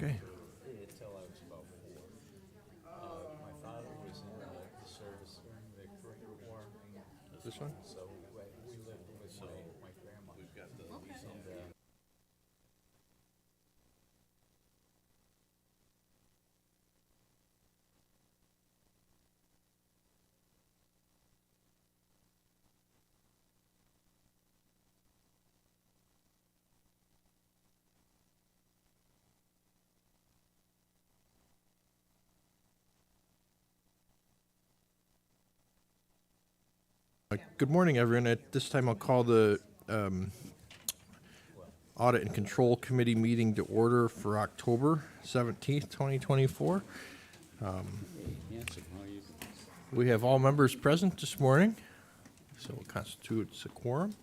Okay. Until I was about 4. My father was in the service during the Korean War. This one? So we lived with my grandma. We've got the and, Good morning, everyone. At this time, I'll call the Audit and Control Committee meeting to order for October 17th, 2024. Hey, handsome, how are you? We have all members present this morning, so it constitutes a quorum.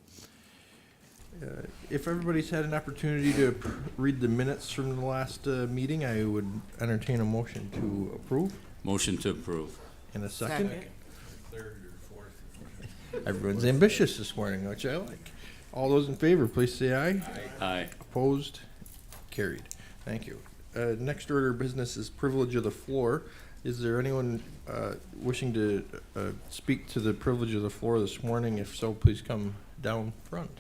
If everybody's had an opportunity to read the minutes from the last meeting, I would entertain a motion to approve. Motion to approve. In a second. Everyone's ambitious this morning, which I like. All those in favor, please say aye. Aye. Opposed? Carried. Thank you. Next order of business is privilege of the floor. Is there anyone wishing to speak to the privilege of the floor this morning? If so, please come down front.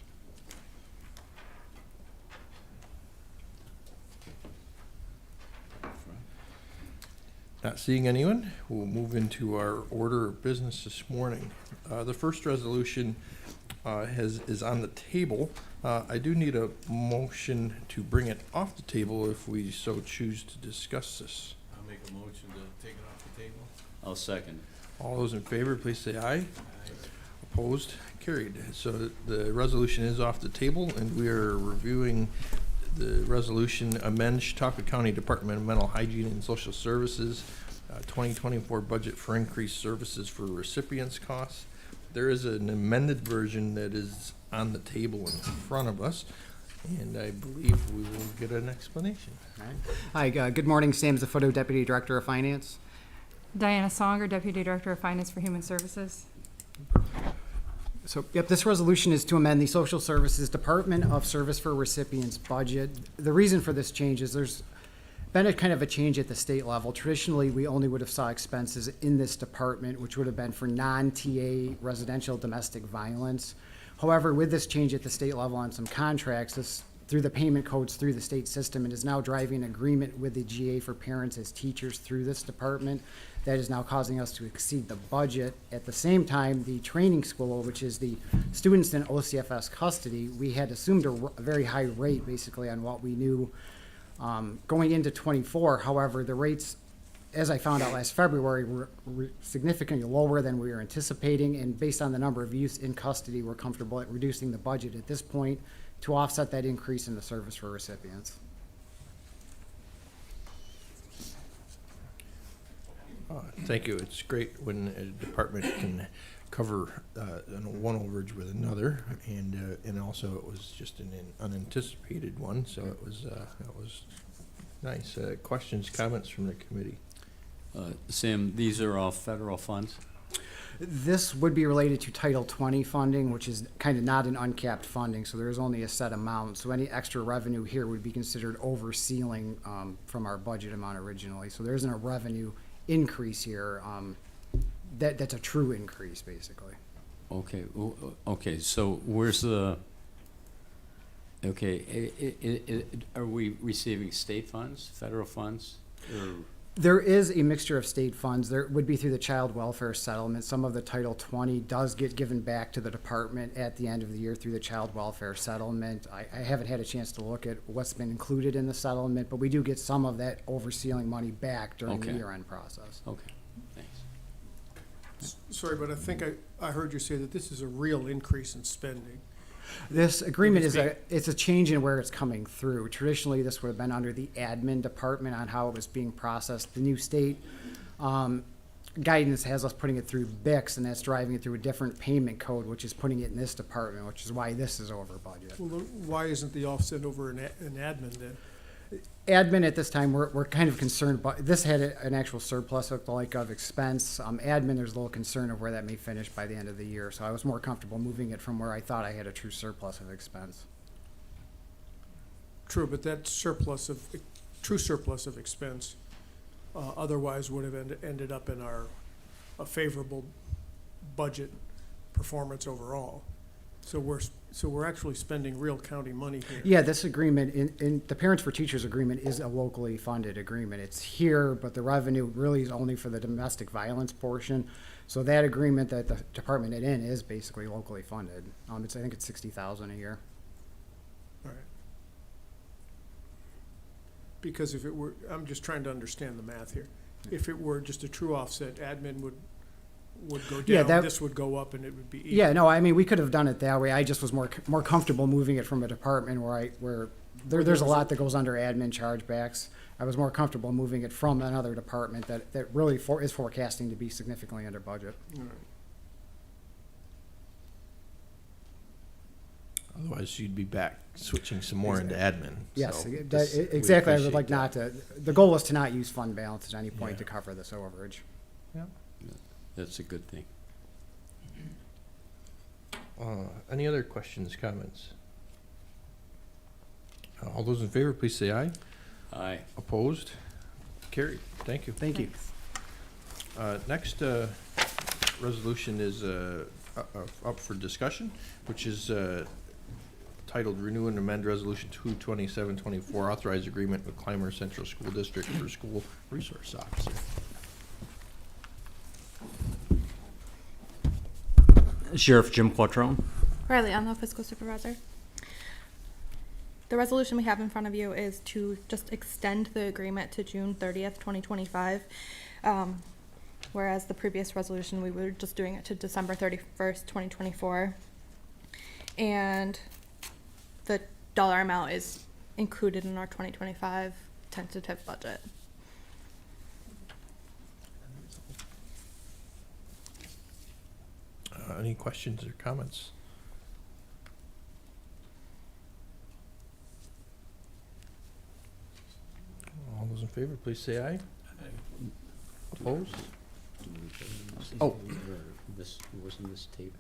Not seeing anyone, we'll move into our order of business this morning. The first resolution is on the table. I do need a motion to bring it off the table if we so choose to discuss this. I'll make a motion to take it off the table. I'll second. All those in favor, please say aye. Opposed? Carried. So the resolution is off the table, and we are reviewing the resolution amend Chautauqua County Department of Mental Hygiene and Social Services 2024 budget for increased services for recipients costs. There is an amended version that is on the table in front of us, and I believe we will get an explanation. Hi, good morning. Sam Zaffoto, Deputy Director of Finance. Diana Songer, Deputy Director of Finance for Human Services. So, yep, this resolution is to amend the Social Services Department of Service for Recipients budget. The reason for this change is there's been a kind of a change at the state level. Traditionally, we only would have saw expenses in this department, which would have been for non-TA residential domestic violence. However, with this change at the state level on some contracts, this through the payment codes through the state system, it is now driving agreement with the GA for parents as teachers through this department. That is now causing us to exceed the budget. At the same time, the training school, which is the students in OCFS custody, we had assumed a very high rate basically on what we knew going into 24. However, the rates, as I found out last February, were significantly lower than we were anticipating, and based on the number of youths in custody, we're comfortable at reducing the budget at this point to offset that increase in the service for recipients. Thank you. It's great when a department can cover one overage with another, and also it was just an unanticipated one, so it was that was nice. Questions, comments from the committee? Sam, these are all federal funds? This would be related to Title 20 funding, which is kind of not an uncapped funding, so there is only a set amount. So any extra revenue here would be considered over ceiling from our budget amount originally. So there isn't a revenue increase here. That's a true increase, basically. Okay, okay, so where's the, okay, are we receiving state funds, federal funds? Or? There is a mixture of state funds. There would be through the child welfare settlement. Some of the Title 20 does get given back to the department at the end of the year through the child welfare settlement. I haven't had a chance to look at what's been included in the settlement, but we do get some of that oversealing money back during the year-end process. Okay, thanks. Sorry, but I think I heard you say that this is a real increase in spending. This agreement it's a change in where it's coming through. Traditionally, this would have been under the admin department on how it was being processed. The new state guidance has us putting it through BIX, and that's driving it through a different payment code, which is putting it in this department, which is why this is over budget. Well, why isn't the offset over an admin then? Admin at this time, we're kind of concerned, but this had an actual surplus of expense. Admin, there's a little concern of where that may finish by the end of the year. So I was more comfortable moving it from where I thought I had a true surplus of expense. True, but that surplus of true surplus of expense. Otherwise would have ended up in a favorable budget performance overall. So we're actually spending real county money here. Yeah, this agreement, in the Parents for Teachers agreement is a locally funded agreement. It's here, but the revenue really is only for the domestic violence portion. So that agreement that the department is in is basically locally funded. I think it's 60,000 a year. All right. Because if it were, I'm just trying to understand the math here. If it were just a true offset, admin would go Yeah, down, this would go up, and it would be even. Yeah, no, I mean, we could have done it that way. I just was more comfortable moving it from a department where there's a lot that goes under admin chargebacks. I was more comfortable moving it from another department that really is forecasting to be significantly under budget. All right. Otherwise, you'd be back switching some more into admin. Yes, So we we would like appreciate not to, the goal is to not use fund balance at any point Yeah. to cover this overage. That's a good thing. Any other questions, comments? All those in favor, please say aye. Aye. Opposed? Carried. Thank you. Thank you. Next resolution is up for discussion, which is titled Renew and Amend Resolution 22724, Authorized Agreement with Clymer Central School District for School Resource Officer. Sheriff Jim Quattrone. Riley, I'm the fiscal supervisor. The resolution we have in front of you is to just extend the agreement to June 30th, 2025. Whereas the previous resolution, we were just doing it to December 31st, 2024. And the dollar amount is included in our 2025 tentative budget. Any questions or comments? All those in favor, please say aye. Opposed? Oh. This, wasn't this tape?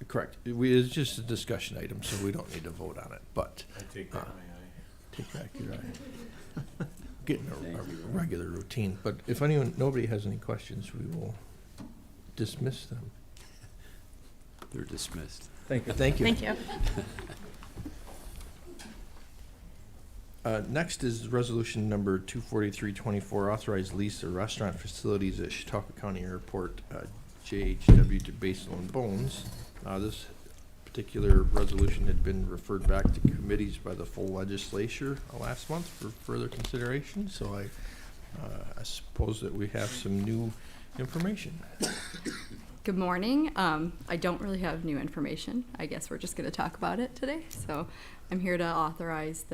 Correct. It's just a discussion item, so we don't need to vote on it, but I take back my eye. take back your eye. Getting Thank a you. regular routine, but if nobody has any questions, we will dismiss them. They're dismissed. Thank you. Thank you. Thank you. Next is resolution number 24324, authorized lease of restaurant facilities at Chautauqua County Airport, JHW to Basil and Bones. This particular resolution had been referred back to committees by the full legislature last month for further consideration, so I suppose that we have some new information. Good morning. I don't really have new information. I guess we're just going to talk about it today. So I'm here to authorize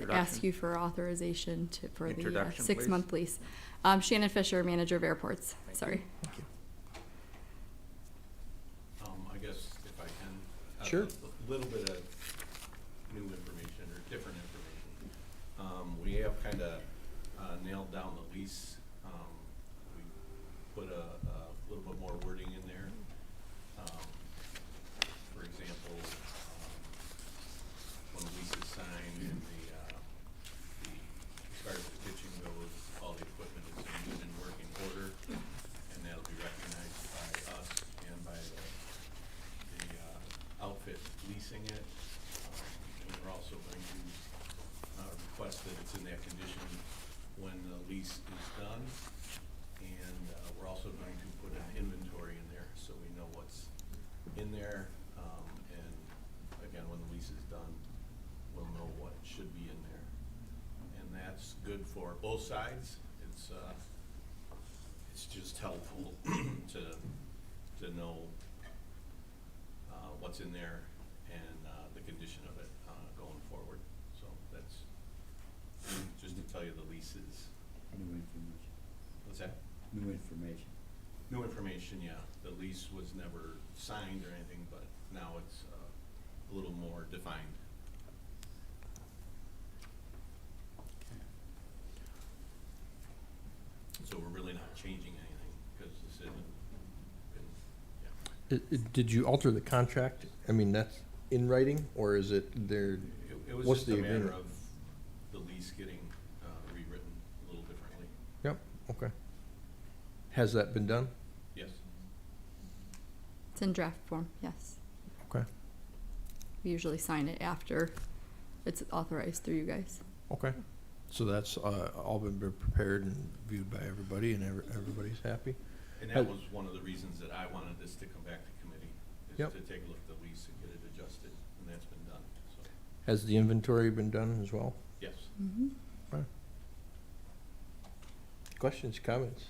ask you for authorization for the 6-month lease. Shannon Fisher, manager of airports. Sorry. Thank you. I guess if I can. Sure. A little bit of new information or different information. We have kind of nailed down the lease. We put a little bit more wording in there. For example, when the lease is signed and as far as the kitchen goes, all the equipment is in good and working order, and that'll be recognized by us and by the outfit leasing it. And we're also going to request that it's in that condition when the lease is done. And we're also going to put an inventory in there so we know what's in there. And again, when the lease is done, we'll know what should be in there. And that's good for both sides. It's just helpful to know what's in there and the condition of it going forward. So that's just to tell you the leases. New information. What's that? New information. New information, yeah. The lease was never signed or anything, but now it's a little more defined. So we're really not changing anything because this isn't been, yeah. Did you alter the contract? I mean, that's in writing, or is it there? It was What's just the a matter agreement? of the lease getting rewritten a little differently. Yep, okay. Has that been done? Yes. It's in draft form, yes. Okay, We usually sign it after it's authorized through you guys. okay. So that's all been prepared and viewed by everybody, and everybody's happy? And that was one of the reasons that I wanted this to come back to committee, is Yep. to take a look at the lease and get it adjusted, and that's been done, so, Has the inventory been done as well? yes. Mm-hmm. Okay. Questions, comments?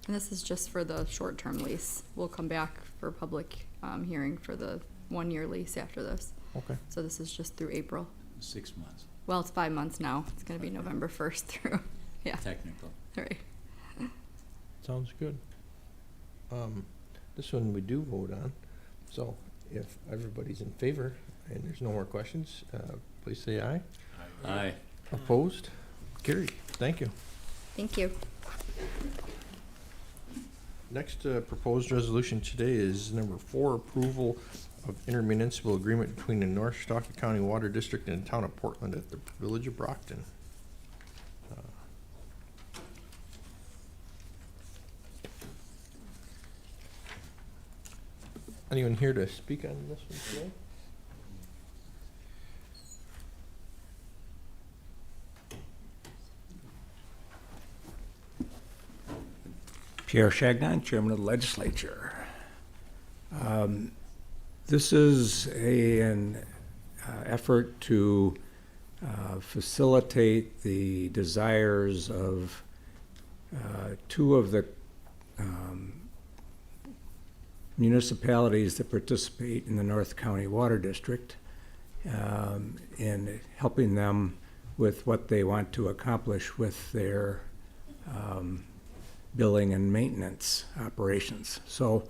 And this is just for the short-term lease. We'll come back for public hearing for the 1-year lease after this. Okay. So this is just through April. 6 months, Well, it's 5 months now. It's gonna be November 1st through, yeah, technical. right. Sounds good. This one we do vote on, so if everybody's in favor and there's no more questions, please say aye. Aye. Opposed? Carried. Thank you. Thank you. Next proposed resolution today is number 4, approval of intermunicipal agreement between the North Stalker County Water District and the Town of Portland at the Village of Brockton. Anyone here to speak on this one today? Pierre Chagnon, Chairman of the Legislature. This is an effort to facilitate the desires of 2 of the municipalities that participate in the North County Water District, in helping them with what they want to accomplish with their billing and maintenance operations. So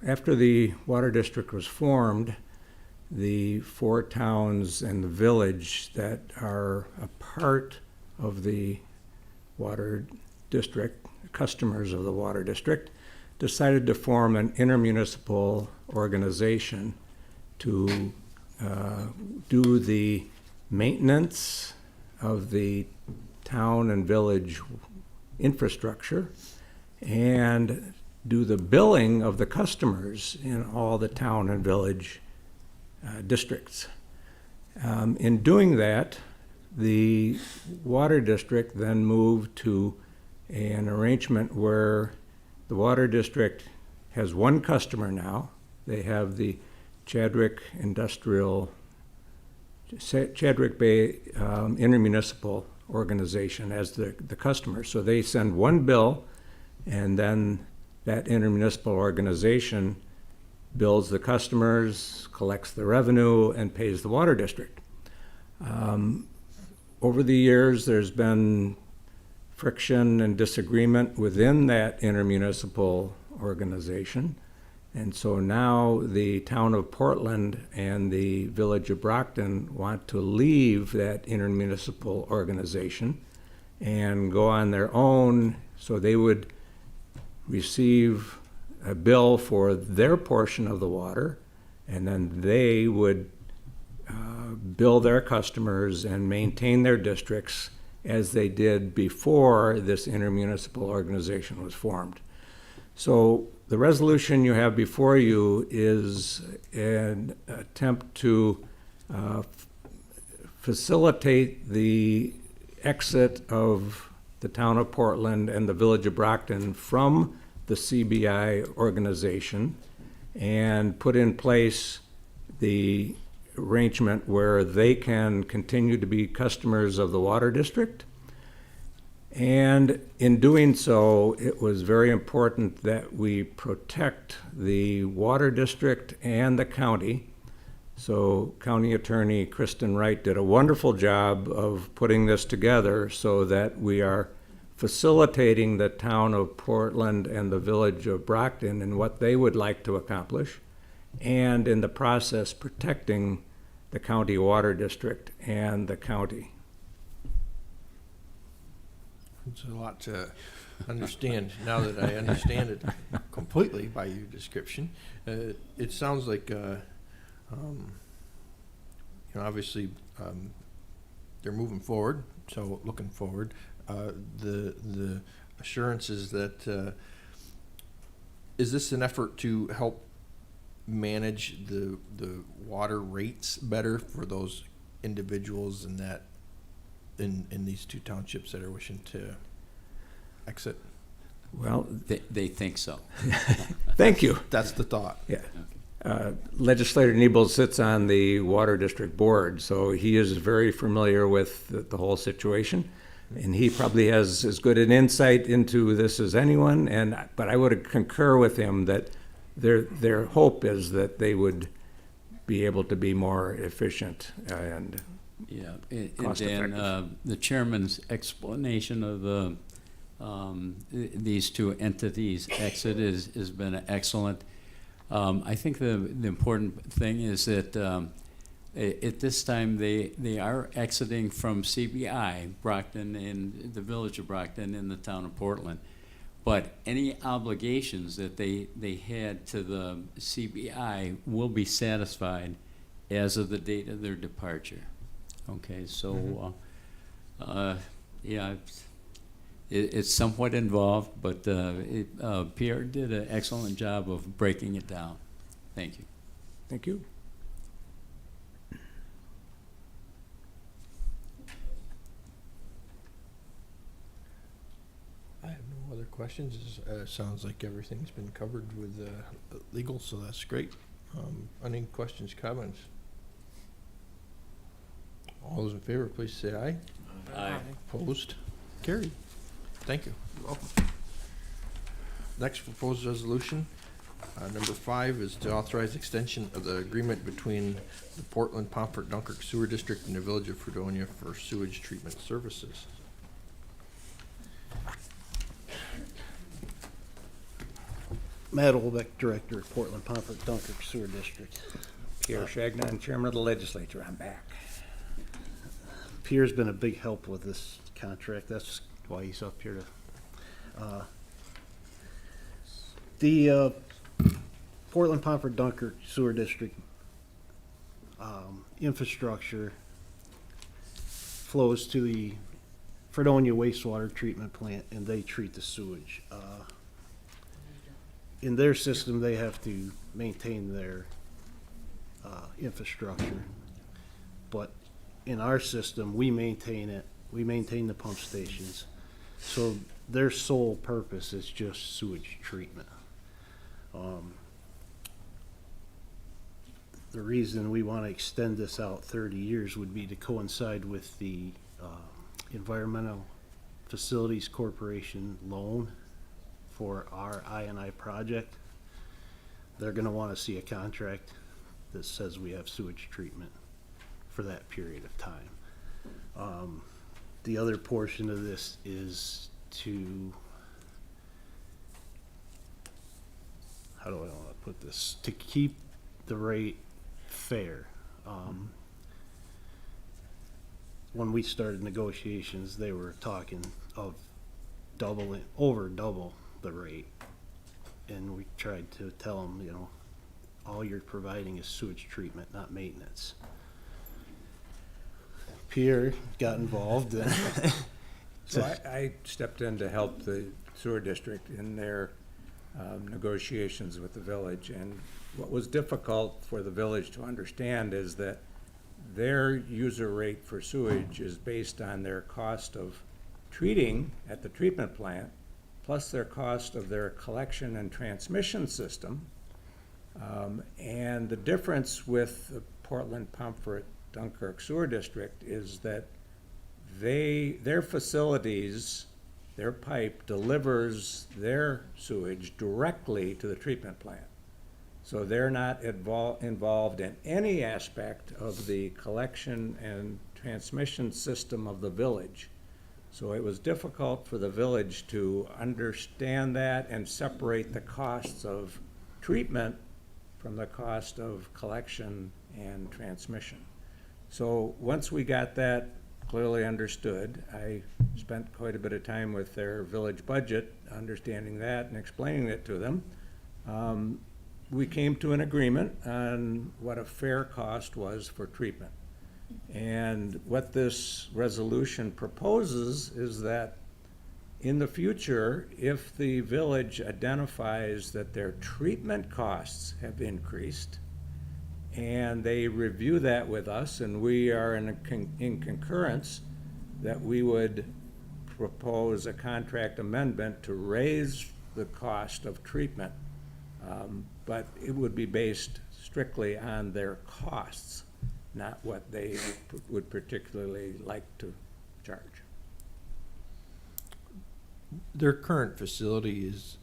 after the water district was formed, the 4 towns and the village that are a part of the water district, customers of the water district, decided to form an intermunicipal organization to do the maintenance of the town and village infrastructure and do the billing of the customers in all the town and village districts. In doing that, the water district then moved to an arrangement where the water district has 1 customer now. They have the Chadwick Bay Intermunicipal Organization as the customer. So they send 1 bill, and then that intermunicipal organization bills the customers, collects the revenue, and pays the water district. Over the years, there's been friction and disagreement within that intermunicipal organization. And so now the town of Portland and the village of Brockton want to leave that intermunicipal organization and go on their own. So they would receive a bill for their portion of the water, and then they would bill their customers and maintain their districts as they did before this intermunicipal organization was formed. So the resolution you have before you is an attempt to facilitate the exit of the town of Portland and the village of Brockton from the CBI organization and put in place the arrangement where they can continue to be customers of the water district. And in doing so, it was very important that we protect the water district and the county. So County Attorney Kristen Wright did a wonderful job of putting this together so that we are facilitating the town of Portland and the village of Brockton in what they would like to accomplish, and in the process protecting the county water district and the county. It's a lot to understand now that I understand it completely by your description. It sounds like you know, obviously, they're moving forward, so looking forward. The assurance is that, is this an effort to help manage the water rates better for those individuals in that, in these two townships that are wishing to exit? Well, They think so. thank you. That's the thought. Yeah. Legislator Nebel sits on the Water District Board, so he is very familiar with the whole situation. And he probably has as good an insight into this as anyone, but I would concur with him that their hope is that they would be able to be more efficient and Yeah, and Cost Dan, effective. the chairman's explanation of these two entities exit has been excellent. I think the important thing is that at this time they are exiting from CBI, Brockton, and the village of Brockton in the town of Portland. But any obligations that they had to the CBI will be satisfied as of the date of their departure. Okay, so, yeah, it's somewhat involved, but Pierre did an excellent job of breaking it down. Thank you. thank you. I have no other questions. Sounds like everything's been covered with legal, so that's great. Any questions, comments? All those in favor, please say aye. Aye. Opposed? Carried. Thank you. You're welcome. Next proposed resolution, number 5, is to authorize extension of the agreement between the Portland Pomfret Dunkirk Sewer District and the Village of Fredonia for sewage treatment services. Matt Olbeck, Director of Portland Pomfret Dunkirk Sewer District. Pierre Chagnon, Chairman of the Legislature, I'm back. Pierre's been a big help with this contract. That's why he's up here to. The Portland Pomfret Dunkirk Sewer District infrastructure flows to the Fredonia wastewater treatment plant, and they treat the sewage. In their system, they have to maintain their infrastructure, but in our system, we maintain it. We maintain the pump stations, so their sole purpose is just sewage treatment. The reason we want to extend this out 30 years would be to coincide with the Environmental Facilities Corporation loan for our I&I project. They're going to want to see a contract that says we have sewage treatment for that period of time. The other portion of this is to, how do I want to put this, to keep the rate fair. When we started negotiations, they were talking of over double the rate. And we tried to tell them, you know, all you're providing is sewage treatment, not maintenance. Pierre got involved. So I stepped in to help the sewer district in their negotiations with the village. And what was difficult for the village to understand is that their user rate for sewage is based on their cost of treating at the treatment plant, plus their cost of their collection and transmission system. And the difference with the Portland Pomfret Dunkirk Sewer District is that their facilities, their pipe delivers their sewage directly to the treatment plant. So they're not involved in any aspect of the collection and transmission system of the village. So it was difficult for the village to understand that and separate the costs of treatment from the cost of collection and transmission. So once we got that clearly understood, I spent quite a bit of time with their village budget, understanding that and explaining it to them. We came to an agreement on what a fair cost was for treatment. And what this resolution proposes is that in the future, if the village identifies that their treatment costs have increased, and they review that with us, and we are in concurrence, that we would propose a contract amendment to raise the cost of treatment. But it would be based strictly on their costs, not what they would particularly like to charge. Their current facility is,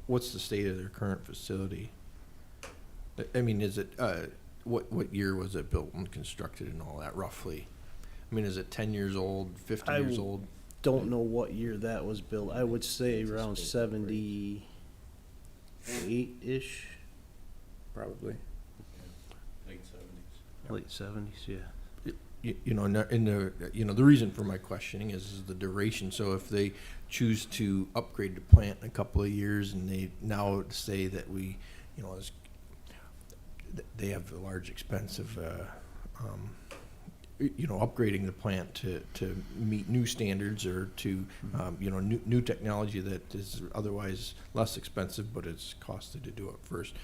what's the state of their current facility? I mean, is it, what year was it built and constructed and all that roughly? I mean, is it 10 years old, 50 years old? Don't know what year that was built. I would say around 78-ish, Probably. Late 70s. late 70s, yeah. You know, in the, you know, the reason for my questioning is the duration. So if they choose to upgrade the plant in a couple of years and they now say that we, you know, they have a large expense of, you know, upgrading the plant to meet new standards or to, you know, new technology that is otherwise less expensive, but it's costly to do it first.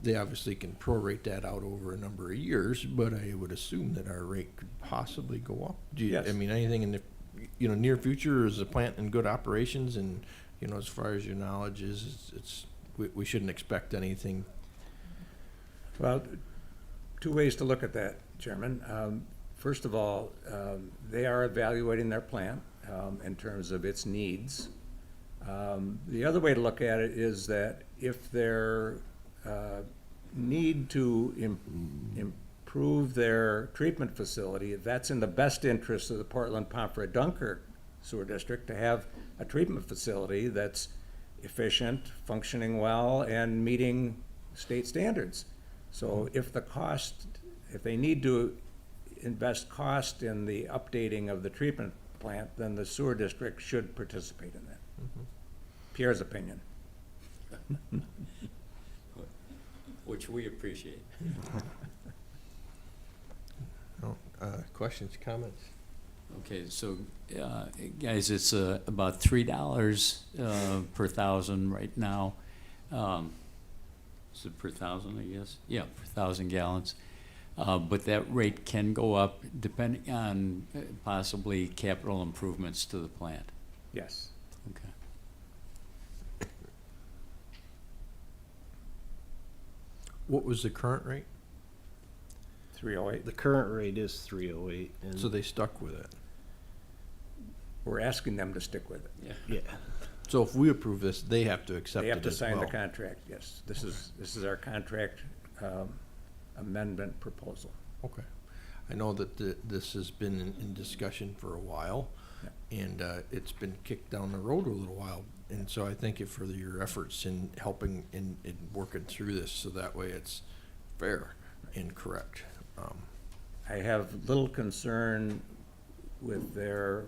They obviously can prorate that out over a number of years, but I would assume that our rate could possibly go up. Do you, Yes. I mean, anything in the, you know, near future, is the plant in good operations? And, you know, as far as your knowledge is, we shouldn't expect anything. Well, two ways to look at that, Chairman. First of all, they are evaluating their plant in terms of its needs. The other way to look at it is that if their need to improve their treatment facility, that's in the best interest of the Portland-Pomfret-Dunkirk Sewer District to have a treatment facility that's efficient, functioning well, and meeting state standards. So if they need to invest cost in the updating of the treatment plant, then the sewer district should participate in that. Pierre's opinion. Which we appreciate. No, questions, comments? Okay, so, guys, it's about $3 per thousand right now. Is it per thousand, I guess? Yeah, per 1,000 gallons. But that rate can go up depending on possibly capital improvements to the plant. Yes. Okay. What was the current rate? 308. The current rate is 308, and So they stuck with it. We're asking them to stick with it. Yeah. yeah, So if we approve this, they have to accept They it have to as sign the well. contract, yes. This is our contract amendment proposal. Okay. I know that this has been in discussion for a while, and it's been kicked down the road a little while. And so I thank you for your efforts in helping in working through this, so that way it's fair and correct. I have little concern with their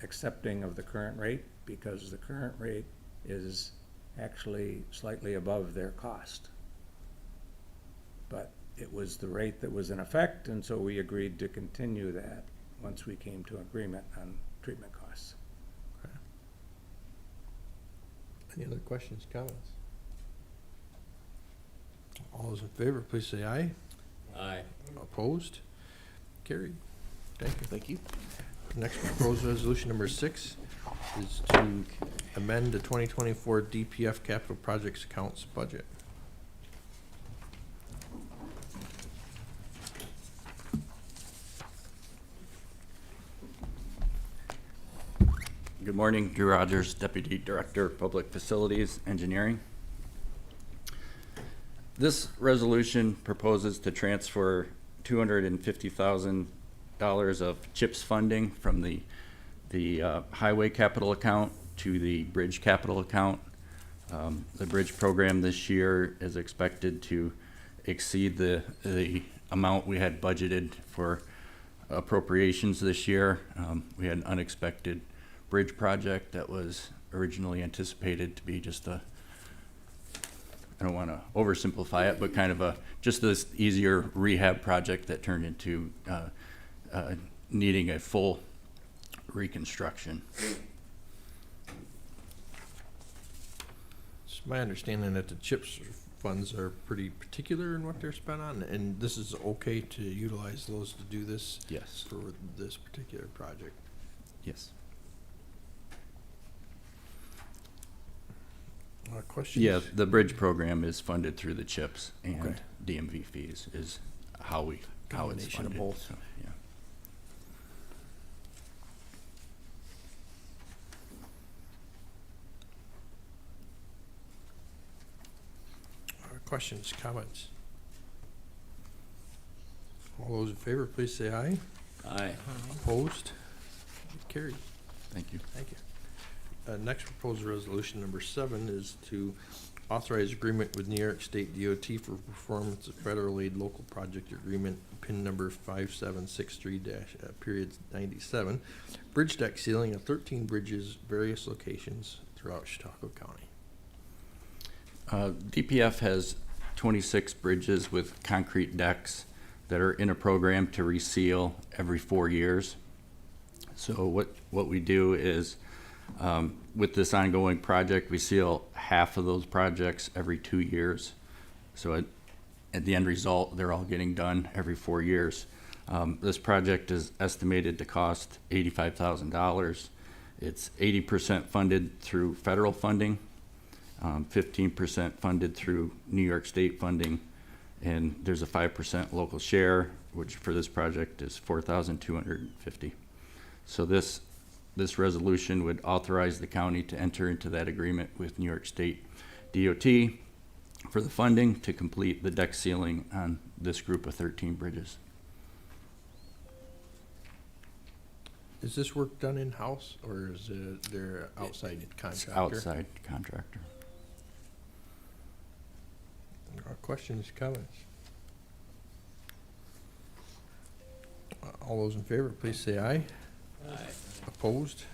accepting of the current rate, because the current rate is actually slightly above their cost. But it was the rate that was in effect, and so we agreed to continue that once we came to agreement on treatment costs. Any other questions, comments? All those in favor, please say aye. Aye. Opposed? Carried. Thank you. Thank you. Next proposed resolution number 6 is to amend the 2024 DPF capital projects accounts budget. Good morning, Drew Rogers, Deputy Director of Public Facilities Engineering. This resolution proposes to transfer $250,000 of CHIPS funding from the highway capital account to the bridge capital account. The bridge program this year is expected to exceed the amount we had budgeted for appropriations this year. We had an unexpected bridge project that was originally anticipated to be just a I don't want to oversimplify it, but kind of just this easier rehab project that turned into needing a full reconstruction. It's my understanding that the CHIPS funds are pretty particular in what they're spent on, and this is okay to utilize those to do this Yes. for this particular project. Yes. Questions? Yeah, the bridge program is funded through the CHIPS, and Okay. DMV fees is how it's Combination of funded. both. So, yeah. Questions, comments? All those in favor, please say aye. Aye. Opposed? Carried. Thank you. Thank you. Next proposed resolution, number 7, is to authorize agreement with New York State DOT for performance of federal aid local project agreement, PIN number 5763-97, bridge deck sealing of 13 bridges, various locations throughout Chautauqua County. DPF has 26 bridges with concrete decks that are in a program to reseal every 4 years. So what we do is, with this ongoing project, we seal half of those projects every 2 years. So at the end result, they're all getting done every 4 years. This project is estimated to cost $85,000. It's 80% funded through federal funding, 15% funded through New York State funding, and there's a 5% local share, which for this project is $4,250. So this resolution would authorize the county to enter into that agreement with New York State DOT for the funding to complete the deck sealing on this group of 13 bridges. Is this work done in-house, or is it their outside contractor? Outside contractor. Questions, comments? All those in favor, please say aye. Aye. Opposed?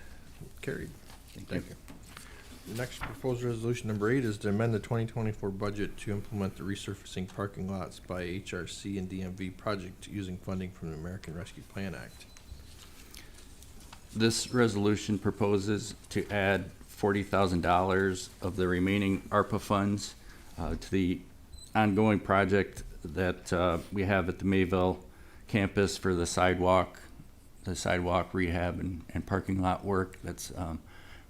Carried. Thank you. Next proposed resolution, number 8, is to amend the 2024 budget to implement the resurfacing parking lots by HRC and DMV project using funding from the American Rescue Plan Act. This resolution proposes to add $40,000 of the remaining ARPA funds to the ongoing project that we have at the Mayville campus for the sidewalk rehab and parking lot work that's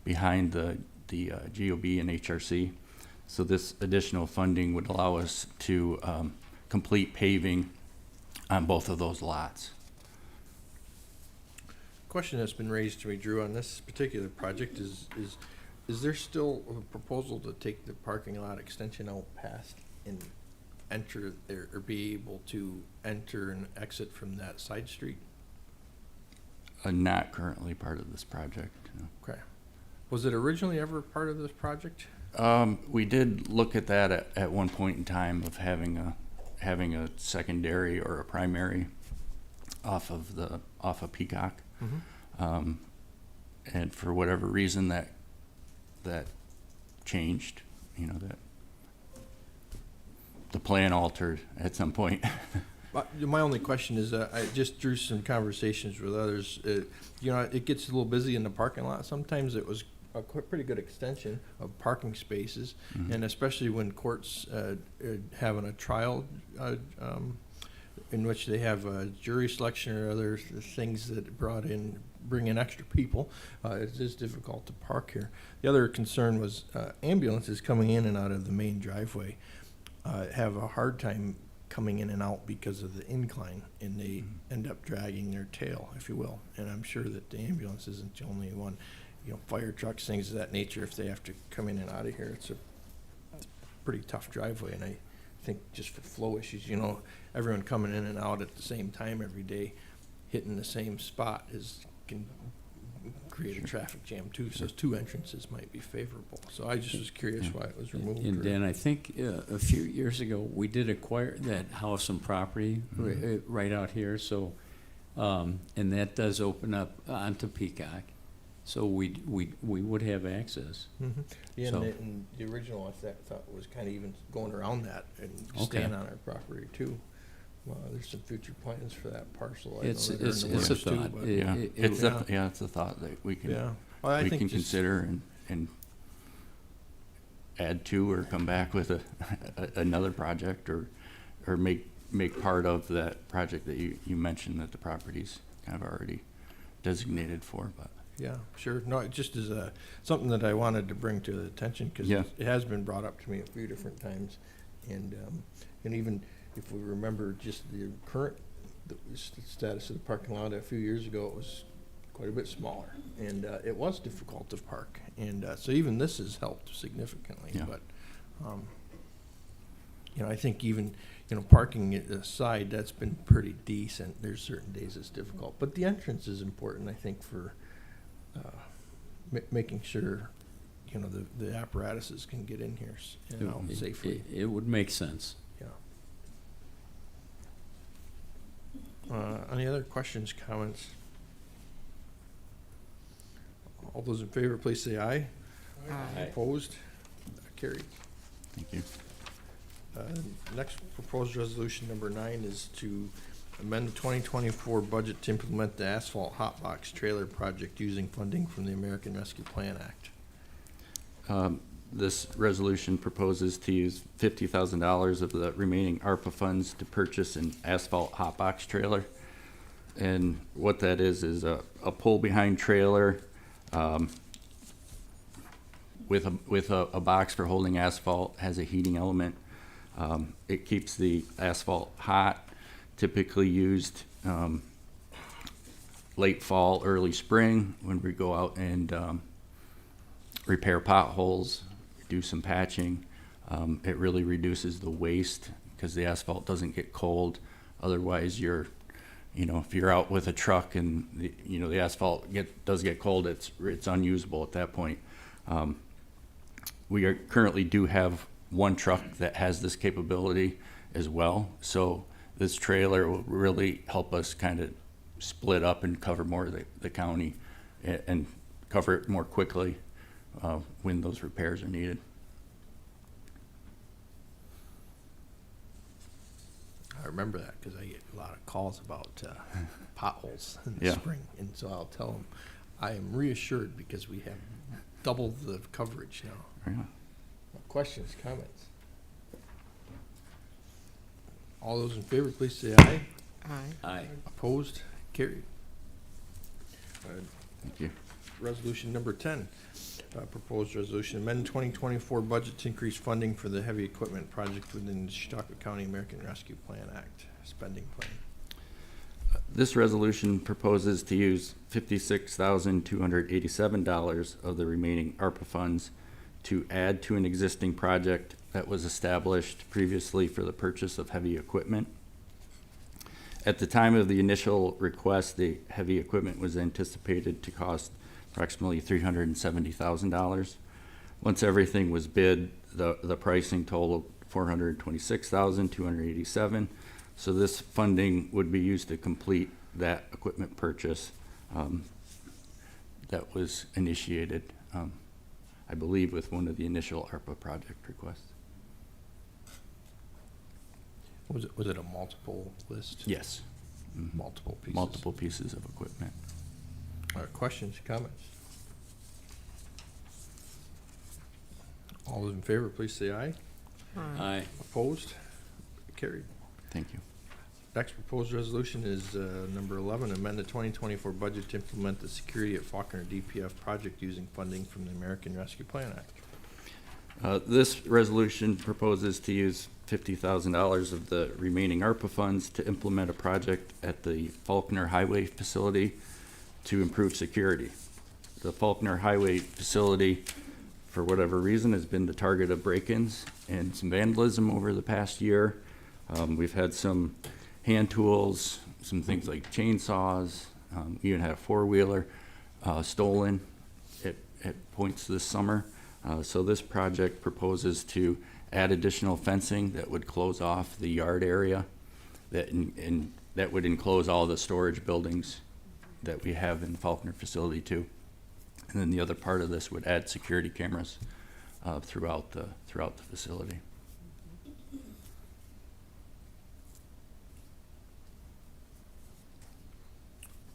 behind the GOB and HRC. So this additional funding would allow us to complete paving on both of those lots. Question that's been raised to me, Drew, on this particular project is there still a proposal to take the parking lot extension out past and enter there, or be able to enter and exit from that side street? Not currently part of this project. No. Okay. Was it originally ever part of this project? We did look at that at one point in time of having a secondary or a primary off of Peacock. Mm-hmm. And for whatever reason that changed, that the plan altered at some point. My only question is, I just drew some conversations with others. It gets a little busy in the parking lot. Sometimes it was a pretty good extension of parking spaces, and especially when courts having a trial in which they have a jury selection or other things that bring in extra people, it is difficult to park here. The other concern was ambulances coming in and out of the main driveway have a hard time coming in and out because of the incline, and they end up dragging their tail, if you will. And I'm sure that the ambulance isn't the only one. Fire trucks, things of that nature, if they have to come in and out of here, it's a pretty tough driveway. And I think just for flow issues, everyone coming in and out at the same time every day, hitting the same spot can create a traffic jam too. So 2 entrances might be favorable. So I just was curious why it was removed. And Dan, I think a few years ago, we did acquire that house and property right out here, so, and that does open up onto Peacock. So we would have access. Yeah, So- and the original, I thought was kind of even going around that and Okay. staying on our property too. There's some future plans for that parcel. I know It's that are in the a works too, thought. but- Yeah, It- it's yeah. it's a thought that we can, Yeah. Well, I we think can just- consider and add to or come back with another project or make part of that project that you mentioned that the property's kind of already designated for, but. Yeah, sure. No, it just is something that I wanted to bring to the attention because Yeah. it has been brought up to me a few different times. And even if we remember just the current status of the parking lot a few years ago, it was quite a bit smaller. And it was difficult to park. And so even this has helped significantly. Yeah. But, I think even, parking aside, that's been pretty decent. There's certain days it's difficult. But the entrance is important, I think, for making sure, the apparatuses can get in here, safely. It would make sense. Yeah. Any other questions, comments? All those in favor, please say aye. Aye. Opposed? Carried. Thank you. Next proposed resolution number 9 is to amend the 2024 budget to implement the asphalt hotbox trailer project using funding from the American Rescue Plan Act. This resolution proposes to use $50,000 of the remaining ARPA funds to purchase an asphalt hotbox trailer. And what that is a pull-behind trailer with a box for holding asphalt, has a heating element. It keeps the asphalt hot, typically used late fall, early spring when we go out and repair potholes, do some patching. It really reduces the waste because the asphalt doesn't get cold. Otherwise, if you're out with a truck and the asphalt does get cold, it's unusable at that point. We currently do have one truck that has this capability as well. So this trailer will really help us kind of split up and cover more of the county and cover it more quickly when those repairs are needed. I remember that because I get a lot of calls about potholes in the Yeah. spring. And so I'll tell them, I am reassured because we have double the coverage now. Yeah. Questions, comments? All those in favor, please say aye. Aye. Opposed? Carried. Thank you. Resolution number 10, proposed resolution, amend 2024 budget to increase funding for the heavy equipment project within the Chautauqua County American Rescue Plan Act spending plan. This resolution proposes to use $56,287 of the remaining ARPA funds to add to an existing project that was established previously for the purchase of heavy equipment. At the time of the initial request, the heavy equipment was anticipated to cost approximately $370,000. Once everything was bid, the pricing totaled $426,287. So this funding would be used to complete that equipment purchase that was initiated, I believe, with one of the initial ARPA project requests. Was it a multiple list? Yes. Mhm. Multiple pieces? Multiple pieces of equipment. Questions, comments? All those in favor, please say aye. Aye. Opposed? Carried. Thank you. Next proposed resolution is number 11, amend the 2024 budget to implement the Security at Faulkner DPF project using funding from the American Rescue Plan Act. This resolution proposes to use $50,000 of the remaining ARPA funds to implement a project at the Faulkner Highway facility to improve security. The Faulkner Highway facility, for whatever reason, has been the target of break-ins and some vandalism over the past year. We've had some hand tools, some things like chainsaws, we even had a four-wheeler stolen at points this summer. So this project proposes to add additional fencing that would close off the yard area that would enclose all the storage buildings that we have in the Faulkner facility too. And then the other part of this would add security cameras throughout the facility.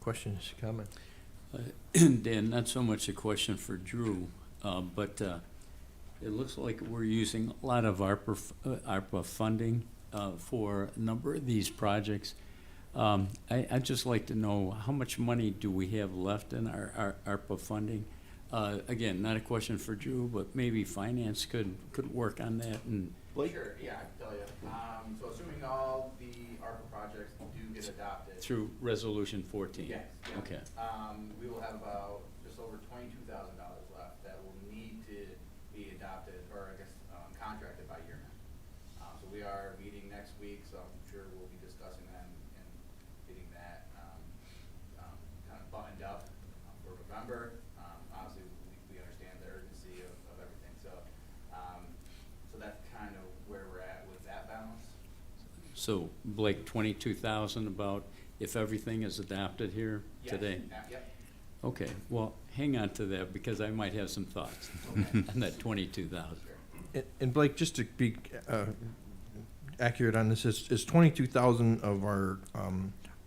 Questions, comments? Dan, not so much a question for Drew, but it looks like we're using a lot of ARPA funding for a number of these projects. I'd just like to know, how much money do we have left in our ARPA funding? Again, not a question for Drew, but maybe finance could work on that. And Sure, yeah, I can tell you. So assuming all the ARPA projects do get adopted. through Resolution 14? Yes. Yeah. Okay. We will have about just over $22,000 left that will need to be adopted, or I guess, contracted by year end. So we are meeting next week, so I'm sure we'll be discussing that and getting that, kind of buttoned up for November. Obviously, we understand the urgency of everything, so, so that's kind of where we're at with that balance. So Blake, 22,000 about if everything is adopted here Yes. today? Yep. Okay, well, hang on to that because I might have some thoughts on that 22,000. And Blake, just to be accurate on this, is 22,000 of our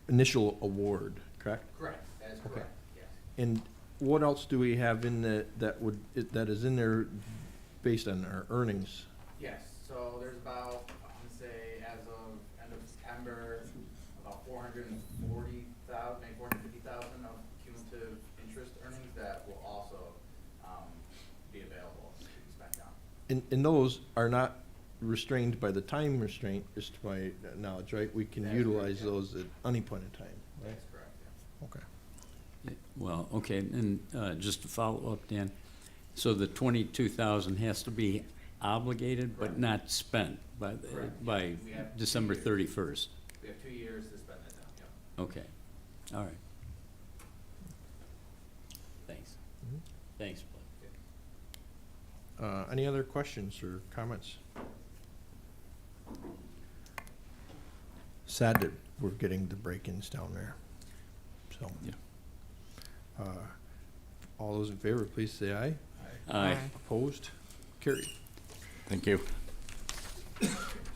initial award, correct? Correct, that is Okay. correct, yes. And what else do we have in that is in there based on our earnings? Yes, so there's about, I want to say, as of end of September, about 440,000, maybe 450,000 of cumulative interest earnings that will also be available to be spent on. And those are not restrained by the time restraint, just to my knowledge, right? We can That is utilize correct, yeah. those at any point in time, right? That's correct, yeah. Okay. Well, okay, and just to follow up, Dan, so the 22,000 has to be obligated but Correct. not spent Correct. by We have December 2 years. 31st? We have 2 years to spend that down, yeah. Okay, all right. Thanks. Mhm. Thanks, Blake. Any other questions or comments? Sad that we're getting the break-ins down there, so. Yeah. All those in favor, please say aye. Aye. Opposed? Carried. Thank you.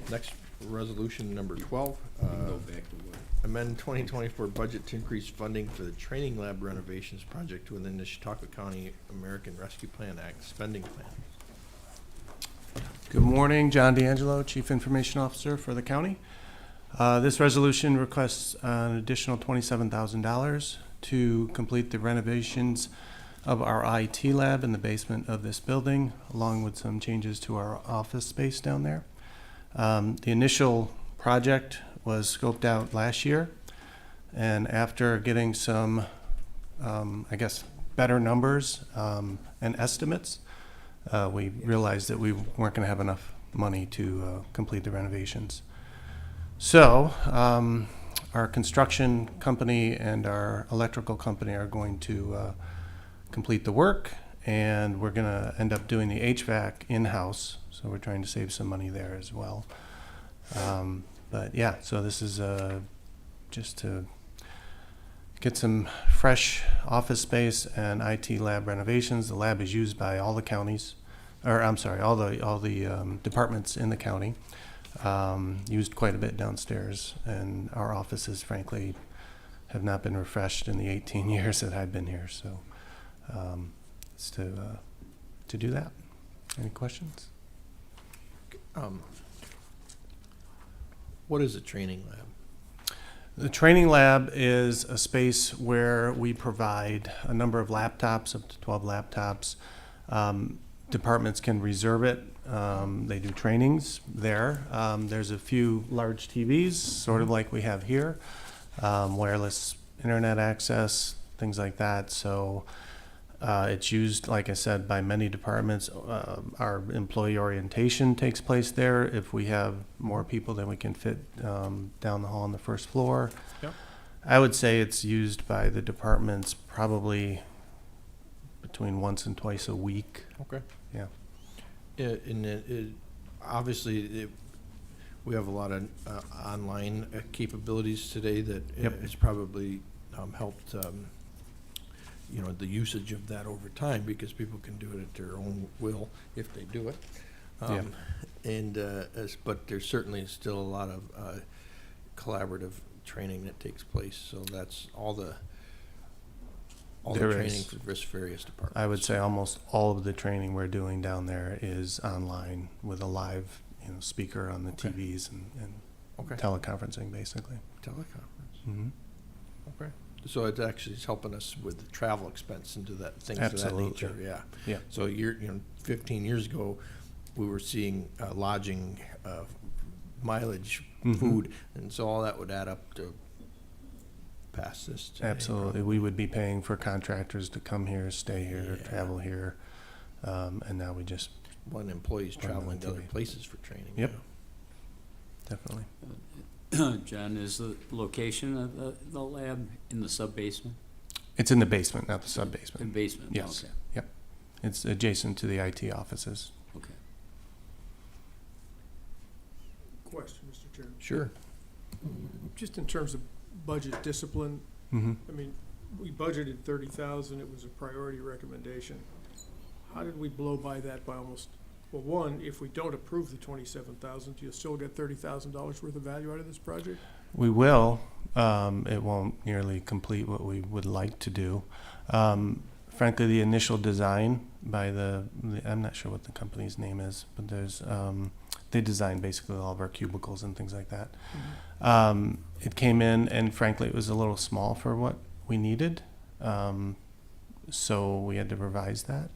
Next, resolution number 12, We can go back to work. amend 2024 budget to increase funding for the training lab renovations project within the Chautauqua County American Rescue Plan Act spending plan. Good morning, John D'Angelo, Chief Information Officer for the county. This resolution requests an additional $27,000 to complete the renovations of our IT lab in the basement of this building, along with some changes to our office space down there. The initial project was scoped out last year, and after getting some, I guess, better numbers and estimates, we realized that we weren't going to have enough money to complete the renovations. So our construction company and our electrical company are going to complete the work, and we're going to end up doing the HVAC in-house. So we're trying to save some money there as well. But yeah, so this is just to get some fresh office space and IT lab renovations. The lab is used by all the counties, or I'm sorry, all the departments in the county. Used quite a bit downstairs, and our offices, frankly, have not been refreshed in the 18 years that I've been here. So it's to do that. Any questions? What is a training lab? The training lab is a space where we provide a number of laptops, up to 12 laptops. Departments can reserve it. They do trainings there. There's a few large TVs, sort of like we have here, wireless internet access, things like that. So it's used, like I said, by many departments. Our employee orientation takes place there. If we have more people than we can fit down the hall on the first floor. Yep. I would say it's used by the departments probably between once and twice a week. Okay. Yeah. Obviously, we have a lot of capabilities today that Yep. it's probably helped you know, the usage of that over time, because people can do it at their own will if they do it. Yeah. And, but there's certainly still a lot of collaborative training that takes place, so that's all the There training is. for various departments. I would say almost all of the training we're doing down there is online with a live, speaker on the Okay. TVs and Okay. teleconferencing, basically. Teleconference. Mm-hmm. Okay. So it's actually helping us with the travel expense and things of that Absolutely. nature, yeah. Yeah. So 15 years ago, we were seeing lodging, mileage, Mhm. food, and so all that would add up to pass this today. Absolutely. We would be paying for contractors to come here, stay here, Yeah. travel here, and now we just, When employees Run on traveling to other TV. places for training. Yep. yeah. definitely. John, is the location of the lab in the sub-basement? It's in the basement, not the The sub-basement. basement? Yes. Okay. Yep. It's adjacent to the IT offices. Okay. Question, Mr. Chairman. Sure. Just in terms of budget discipline, Mm-hmm. I mean, we budgeted 30,000, it was a priority recommendation. How did we blow by that by almost, well, one, if we don't approve the 27,000, do you still get $30,000 worth of value out of this project? We will. It won't nearly complete what we would like to do. Frankly, the initial design by I'm not sure what the company's name is, but they designed basically all of our cubicles and things like that. It came in, and frankly, it was a little small for what we needed. So we had to revise that.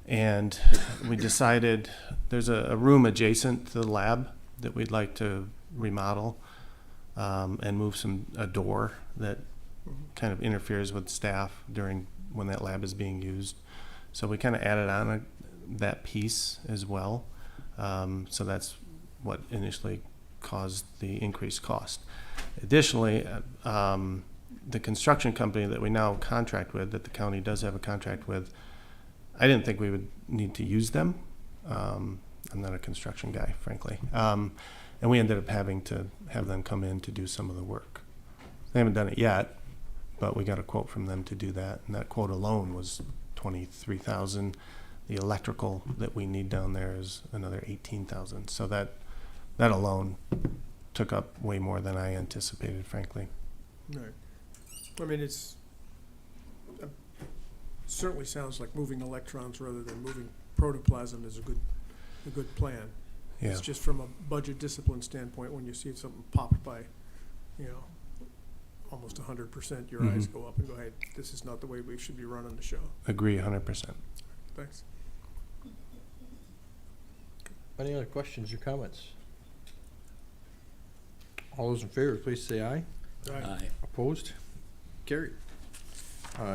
And we decided there's a room adjacent to the lab that we'd like to remodel and move a door that kind of interferes with staff when that lab is being used. So we kind of added on that piece as well. So that's what initially caused the increased cost. Additionally, the construction company that we now contract with, that the county does have a contract with, I didn't think we would need to use them. I'm not a construction guy, frankly. And we ended up having to have them come in to do some of the work. They haven't done it yet, but we got a quote from them to do that, and that quote alone was $23,000. The electrical that we need down there is another $18,000. So that alone took up way more than I anticipated, frankly. Right. I mean, certainly sounds like moving electrons rather than moving protoplasm is a good plan. Yeah. It's just from a budget discipline standpoint, when you see something popped by, almost 100%, your eyes go up and go, hey, this is not the way we should be running the show. Agree 100%. Thanks. Any other questions or comments? All those in favor, please say aye. Aye. Opposed? Carried.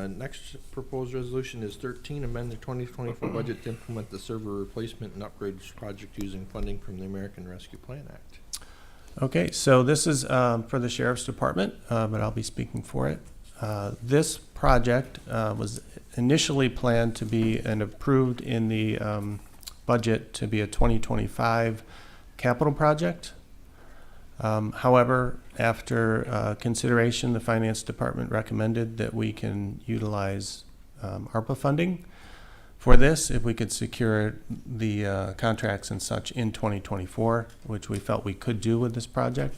Next proposed resolution is 13, amend the 2024 budget to implement the server replacement and upgrades project using funding from the American Rescue Plan Act. Okay, so this is for the Sheriff's Department, but I'll be speaking for it. This project was initially planned to be and approved in the budget to be a 2025 capital project. However, after consideration, the Finance Department recommended that we can utilize ARPA funding for this if we could secure the contracts and such in 2024, which we felt we could do with this project.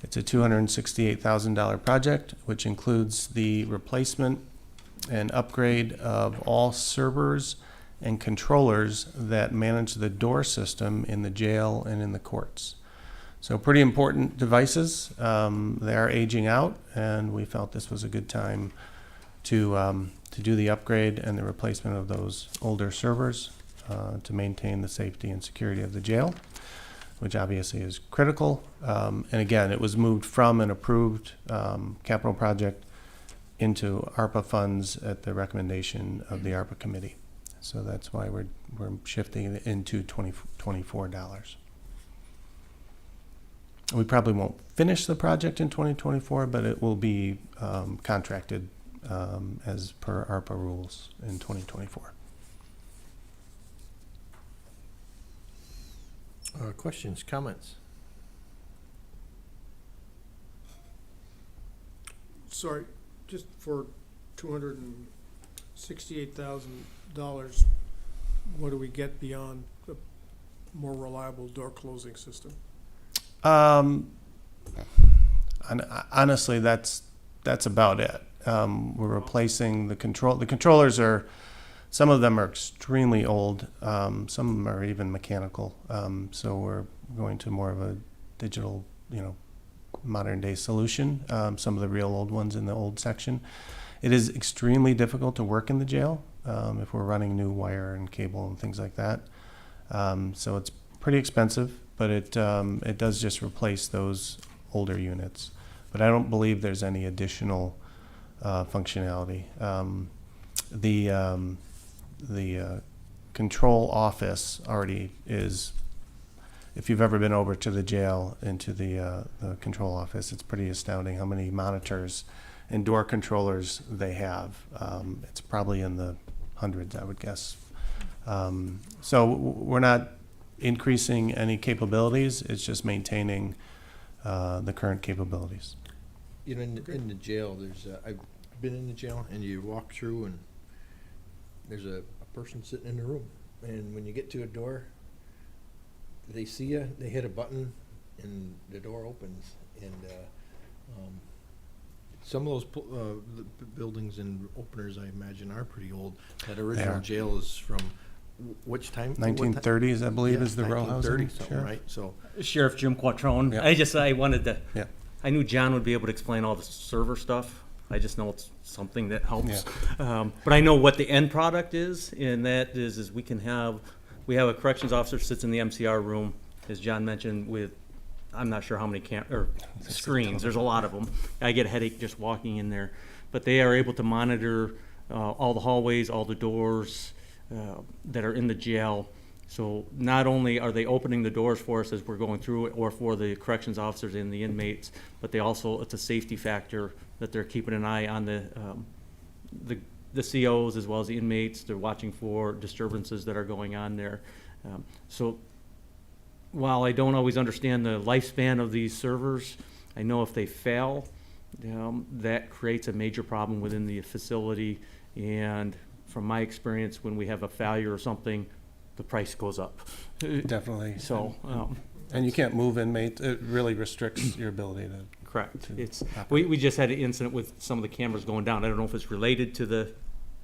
It's a $268,000 project, which includes the replacement and upgrade of all servers and controllers that manage the door system in the jail and in the courts. So pretty important devices. They are aging out, and we felt this was a good time to do the upgrade and the replacement of those older servers to maintain the safety and security of the jail, which obviously is critical. And again, it was moved from an approved capital project into ARPA funds at the recommendation of the ARPA committee. So that's why we're shifting it into $2024. We probably won't finish the project in 2024, but it will be contracted as per ARPA rules in 2024. Questions, comments? Sorry, just for $268,000, what do we get beyond a more reliable door closing system? Honestly, that's about it. We're replacing the control. The controllers are, some of them are extremely old. Some of them are even mechanical. So we're going to more of a digital, modern day solution. Some of the real old ones in the old section. It is extremely difficult to work in the jail if we're running new wire and cable and things like that. So it's pretty expensive, but it does just replace those older units. But I don't believe there's any additional functionality. The control office already is, if you've ever been over to the jail into the control office, it's pretty astounding how many monitors and door controllers they have. It's probably in the hundreds, I would guess. So we're not increasing any capabilities. It's just maintaining the current capabilities. In the jail, I've been in the jail, and you walk through, and there's a person sitting in the room. And when you get to a door, they see you, they hit a button, and the door opens. And some of those buildings and openers, I imagine, are pretty old. That original jail is from which time? 1930s, I believe, is the row housing. 1930 something, right? So Sheriff Jim Quattrone. Yeah. I wanted to, Yeah. I knew John would be able to explain all the server stuff. I just know it's something that helps. But I know what the end product is, and that is we have a corrections officer sits in the MCR room, as John mentioned, with, I'm not sure how many screens. There's a lot of them. I get a headache just walking in there. But they are able to monitor all the hallways, all the doors that are in the jail. So not only are they opening the doors for us as we're going through it, or for the corrections officers and the inmates, but it's a safety factor that they're keeping an eye on the COs as well as the inmates. They're watching for disturbances that are going on there. So while I don't always understand the lifespan of these servers, I know if they fail, that creates a major problem within the facility. And from my experience, when we have a failure or something, the price goes up. Definitely. So, and you can't move inmates. It really restricts your ability to. Correct. We just had an incident with some of the cameras going down. I don't know if it's related to the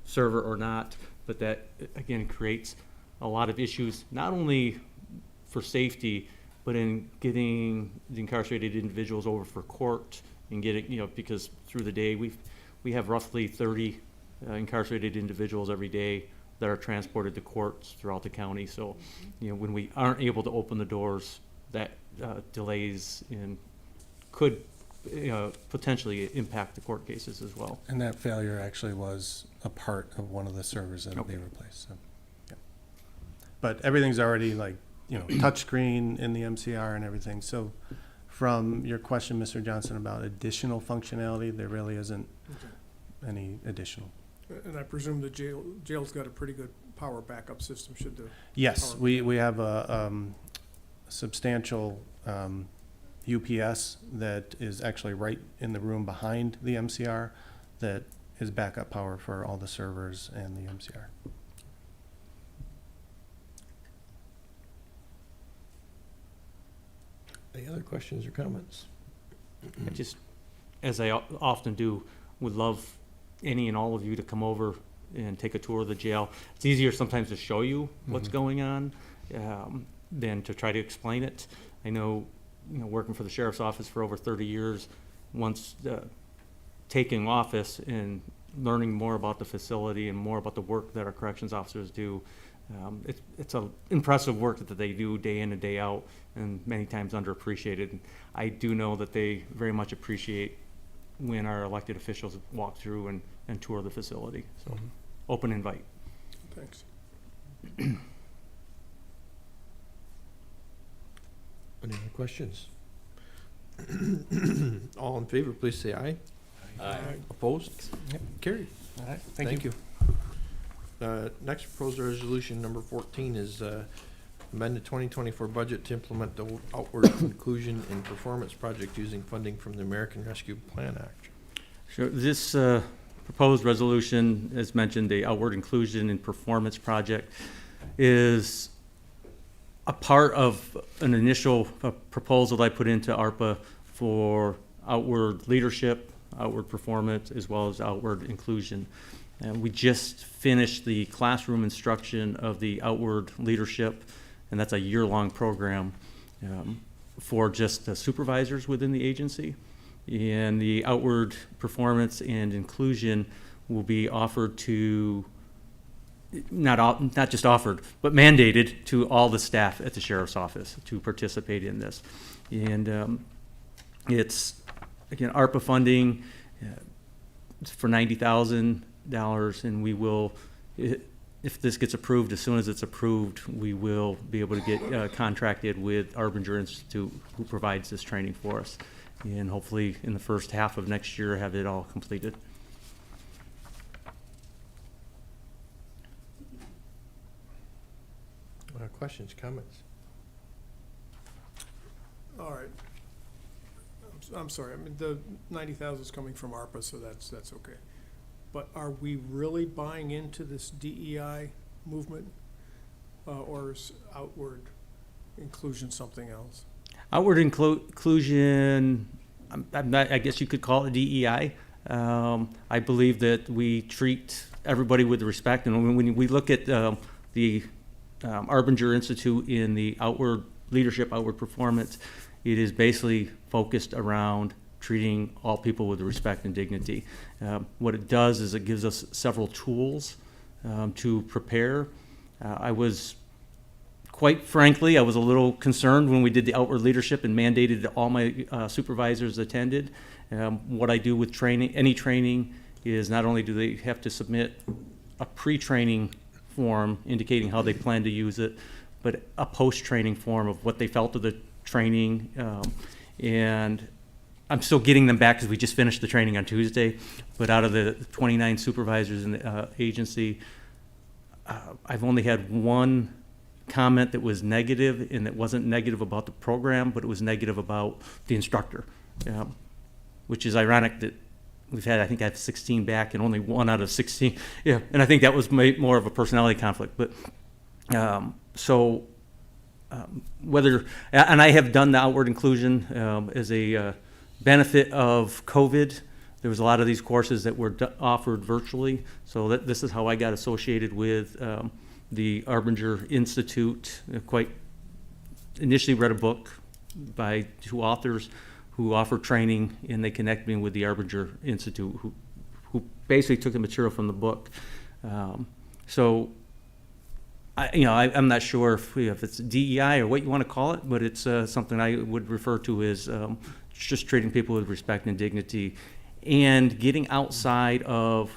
server or not, but that again creates a lot of issues, not only for safety, but in getting the incarcerated individuals over for court and getting, because through the day we have roughly 30 incarcerated individuals every day that are transported to courts throughout the county. So, when we aren't able to open the doors, that delays and could potentially impact the court cases as well. And that failure actually was a part of one of the servers that will be replaced. So, yeah. But everything's already touchscreen in the MCR and everything. So from your question, Mr. Johnson, about additional functionality, there really isn't any additional. And I presume the jail's got a pretty good power backup system, should the. Yes, we have a substantial UPS that is actually right in the room behind the MCR that is backup power for all the servers and the MCR. any other questions or comments? I just, as I often do, would love any and all of you to come over and take a tour of the jail. It's easier sometimes to show you what's going on than to try to explain it. I know, working for the sheriff's office for over 30 years, once taking office and learning more about the facility and more about the work that our corrections officers do, it's a impressive work that they do day in and day out, and many times underappreciated. I do know that they very much appreciate when our elected officials walk through and tour the facility. So, open invite. Thanks. Any other questions? All in favor, please say aye. Aye. Opposed? Yep. Carried. All right, Thank you. Next proposed resolution, number 14, is amend the 2024 budget to implement the outward inclusion and performance project using funding from the American Rescue Plan Act. Sure. This proposed resolution, as mentioned, the Outward Inclusion and Performance Project, is a part of an initial proposal that I put into ARPA for outward leadership, outward performance, as well as outward inclusion. And we just finished the classroom instruction of the outward leadership, and that's a year-long program for just the supervisors within the agency. And the outward performance and inclusion will be offered to, not just offered, but mandated to all the staff at the sheriff's office to participate in this. And it's, again, ARPA funding for $90,000, and we will, if this gets approved, as soon as it's approved, we will be able to get contracted with Arbinger Institute, who provides this training for us. And hopefully in the first half of next year have it all completed. Questions, comments? All right. I'm sorry, I mean, the 90,000 is coming from ARPA, so that's okay. But are we really buying into this DEI movement? Or is outward inclusion something else? Outward inclusion, I'm not, I guess you could call it DEI. I believe that we treat everybody with respect, and when we look at the Arbinger Institute in the outward leadership, outward performance, it is basically focused around treating all people with respect and dignity. What it does is it gives us several tools to prepare. Quite frankly, I was a little concerned when we did the outward leadership and mandated that all my supervisors attended. What I do with training, any training, is not only do they have to submit a pre-training form indicating how they plan to use it, but a post-training form of what they felt of the training. And I'm still getting them back because we just finished the training on Tuesday. But out of the 29 supervisors in the agency, I've only had one comment that was negative, and it wasn't negative about the program, but it was negative about the instructor, which is ironic that we've had, I think I have 16 back and only 1 out of 16. Yeah, and I think that was more of a personality conflict. But whether, and I have done the outward inclusion as a benefit of COVID. There was a lot of these courses that were offered virtually, so this is how I got associated with the Arbinger Institute. Initially read a book by 2 authors who offer training, and they connected me with the Arbinger Institute, who basically took the material from the book. I'm not sure if it's DEI or what you want to call it, but it's something I would refer to as just treating people with respect and dignity, and getting outside of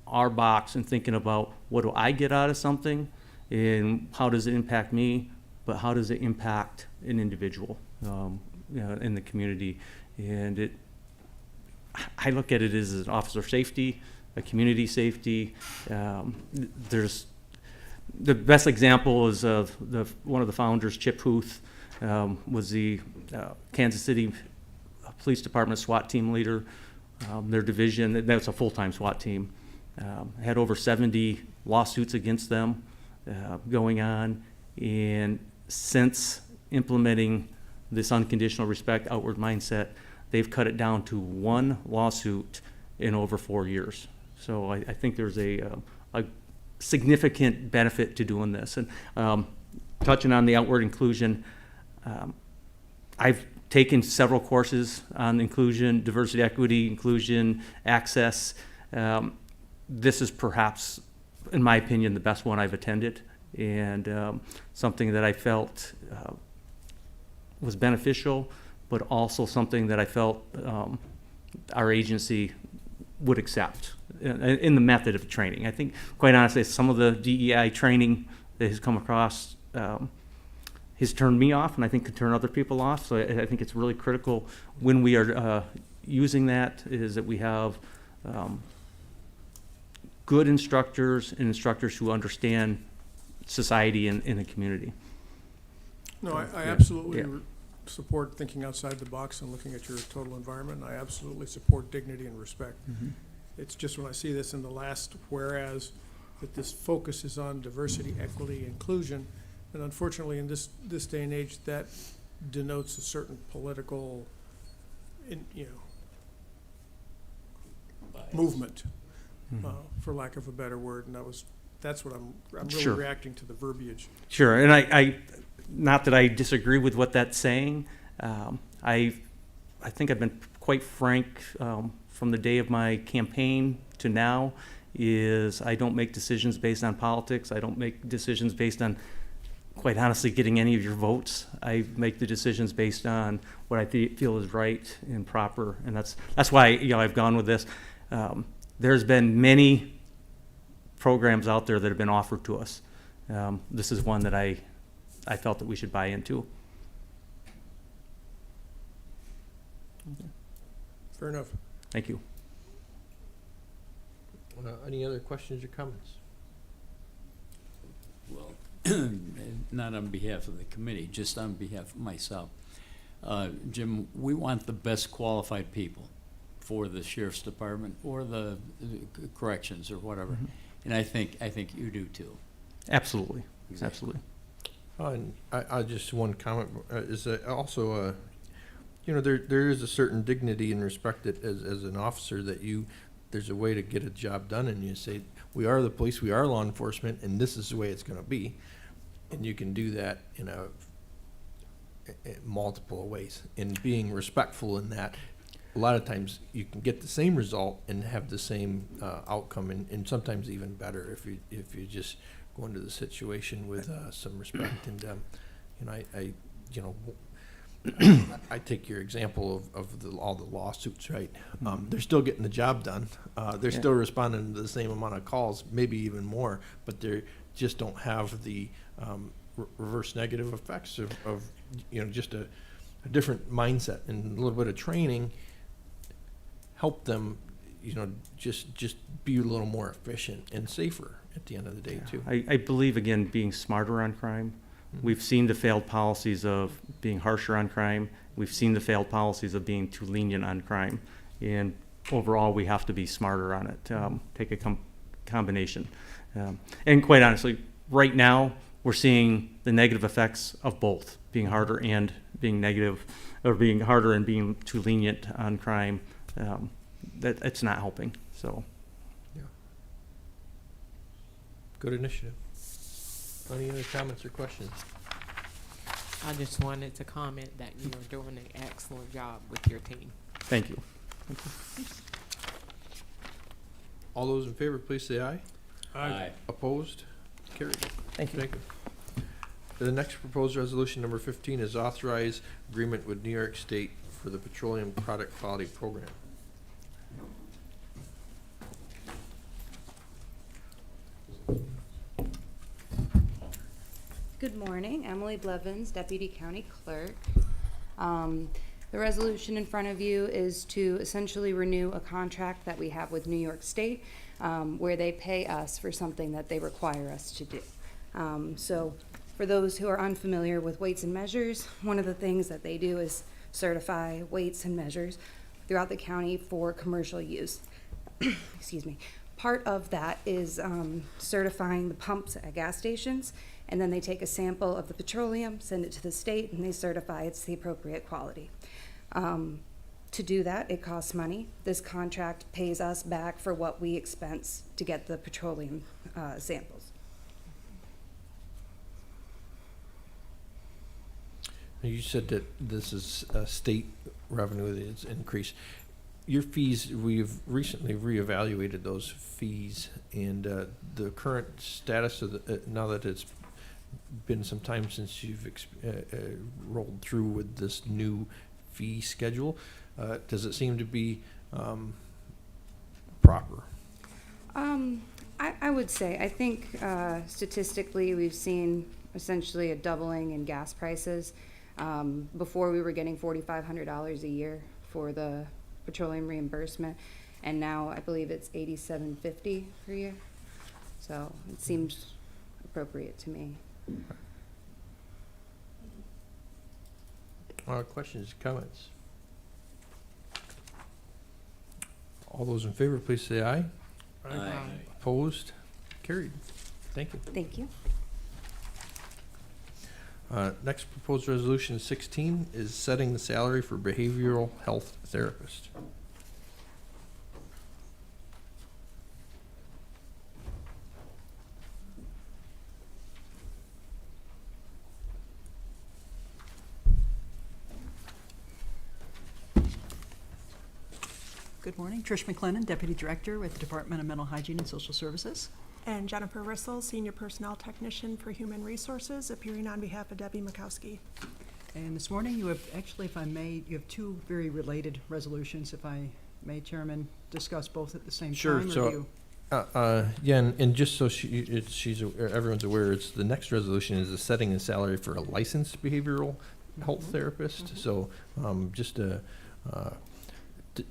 our box and thinking about what do I get out of something, and how does it impact me, but how does it impact an individual in the community. And I look at it as an officer safety, a community safety. There's the best example is one of the founders, Chip Huth, was the Kansas City Police Department SWAT team leader. Their division, that's a full-time SWAT team, had over 70 lawsuits against them going on. And since implementing this unconditional respect, outward mindset, they've cut it down to 1 lawsuit in over 4 years. So I think there's a significant benefit to doing this. And touching on the outward inclusion, I've taken several courses on inclusion, diversity, equity, inclusion, access. This is perhaps, in my opinion, the best one I've attended, and something that I felt was beneficial, but also something that I felt our agency would accept in the method of training. I think, quite honestly, some of the DEI training that has come across has turned me off, and I think could turn other people off. So I think it's really critical when we are using that, is that we have good instructors and instructors who understand society and the community. No, I Yeah. absolutely Yeah. support thinking outside the box and looking at your total environment. I absolutely support dignity and respect. Mm-hmm. It's just when I see this in the last whereas, that this focus is on diversity, equity, inclusion. And unfortunately, in this day and age, that denotes a certain political, movement, for lack of a better word. And that's what I'm really Sure. reacting to the verbiage. Sure, and I not that I disagree with what that's saying. I think I've been quite frank from the day of my campaign to now. Is I don't make decisions based on politics. I don't make decisions based on, quite honestly, getting any of your votes. I make the decisions based on what I feel is right and proper, and that's why I've gone with this. There's been many programs out there that have been offered to us. This is one that I felt that we should buy into. Fair enough. Thank you. Any other questions or comments? Well, not on behalf of the committee, just on behalf of myself. Jim, we want the best qualified people for the sheriff's department or the corrections or whatever. Mhm. And I think you do too. Absolutely, Exactly. absolutely. And I just one comment is that also, there is a certain dignity and respect that as an officer that there's a way to get a job done, and you say, we are the police, we are law enforcement, and this is the way it's going to be. And you can do that in multiple ways. And being respectful in that, a lot of times you can get the same result and have the same outcome, and sometimes even better if you just go into the situation with some respect. And I take your example of all the lawsuits, right? They're still getting the job done. They're still responding to the same amount of calls, maybe even more, but they just don't have the reverse negative effects of just a different mindset and a little bit of training help them, just be a little more efficient and safer at the end of the day too. I believe, again, being smarter on crime. We've seen the failed policies of being harsher on crime. We've seen the failed policies of being too lenient on crime. And overall, we have to be smarter on it. Take a combination. And quite honestly, right now, we're seeing the negative effects of both, being harder and being negative, or being harder and being too lenient on crime. That it's not helping. So, Yeah. Good initiative. Any other comments or questions? I just wanted to comment that you are doing an excellent job with your team. thank you. All those in favor, please say aye. Aye. Opposed? Carried. Thank you. Thank you. The next proposed resolution, number 15, is authorize agreement with New York State for the Petroleum Product Quality Program. Good morning, Emily Blevins, Deputy County Clerk. The resolution in front of you is to essentially renew a contract that we have with New York State, where they pay us for something that they require us to do. So for those who are unfamiliar with weights and measures, one of the things that they do is certify weights and measures throughout the county for commercial use. Excuse me. Part of that is certifying the pumps at gas stations, and then they take a sample of the petroleum, send it to the state, and they certify it's the appropriate quality. To do that, it costs money. This contract pays us back for what we expense to get the petroleum samples. You said that this is state revenue that's increased. Your fees, we've recently reevaluated those fees, and the current status of now that it's been some time since you've rolled through with this new fee schedule, does it seem to be proper? I would say, I think statistically we've seen essentially a doubling in gas prices. Before we were getting $4,500 a year for the petroleum reimbursement, and now I believe it's $87.50 per year. So it seems appropriate to me. Questions, comments? All those in favor, please say aye. Aye. Opposed? Carried. Thank you. Thank you. Next proposed resolution 16 is setting the salary for behavioral health therapist. Good morning. Trish McLennan, Deputy Director with the Department of Mental Hygiene and Social Services. And Jennifer Rissel, Senior Personnel Technician for Human Resources, appearing on behalf of Debbie Mikowski. And this morning you have, actually, if I may, you have two very related resolutions. If I may, Chairman, discuss both at the same Sure. time? Or So, do you- yeah, and just so everyone's aware, it's the next resolution is the setting the salary for a licensed behavioral health therapist. So, just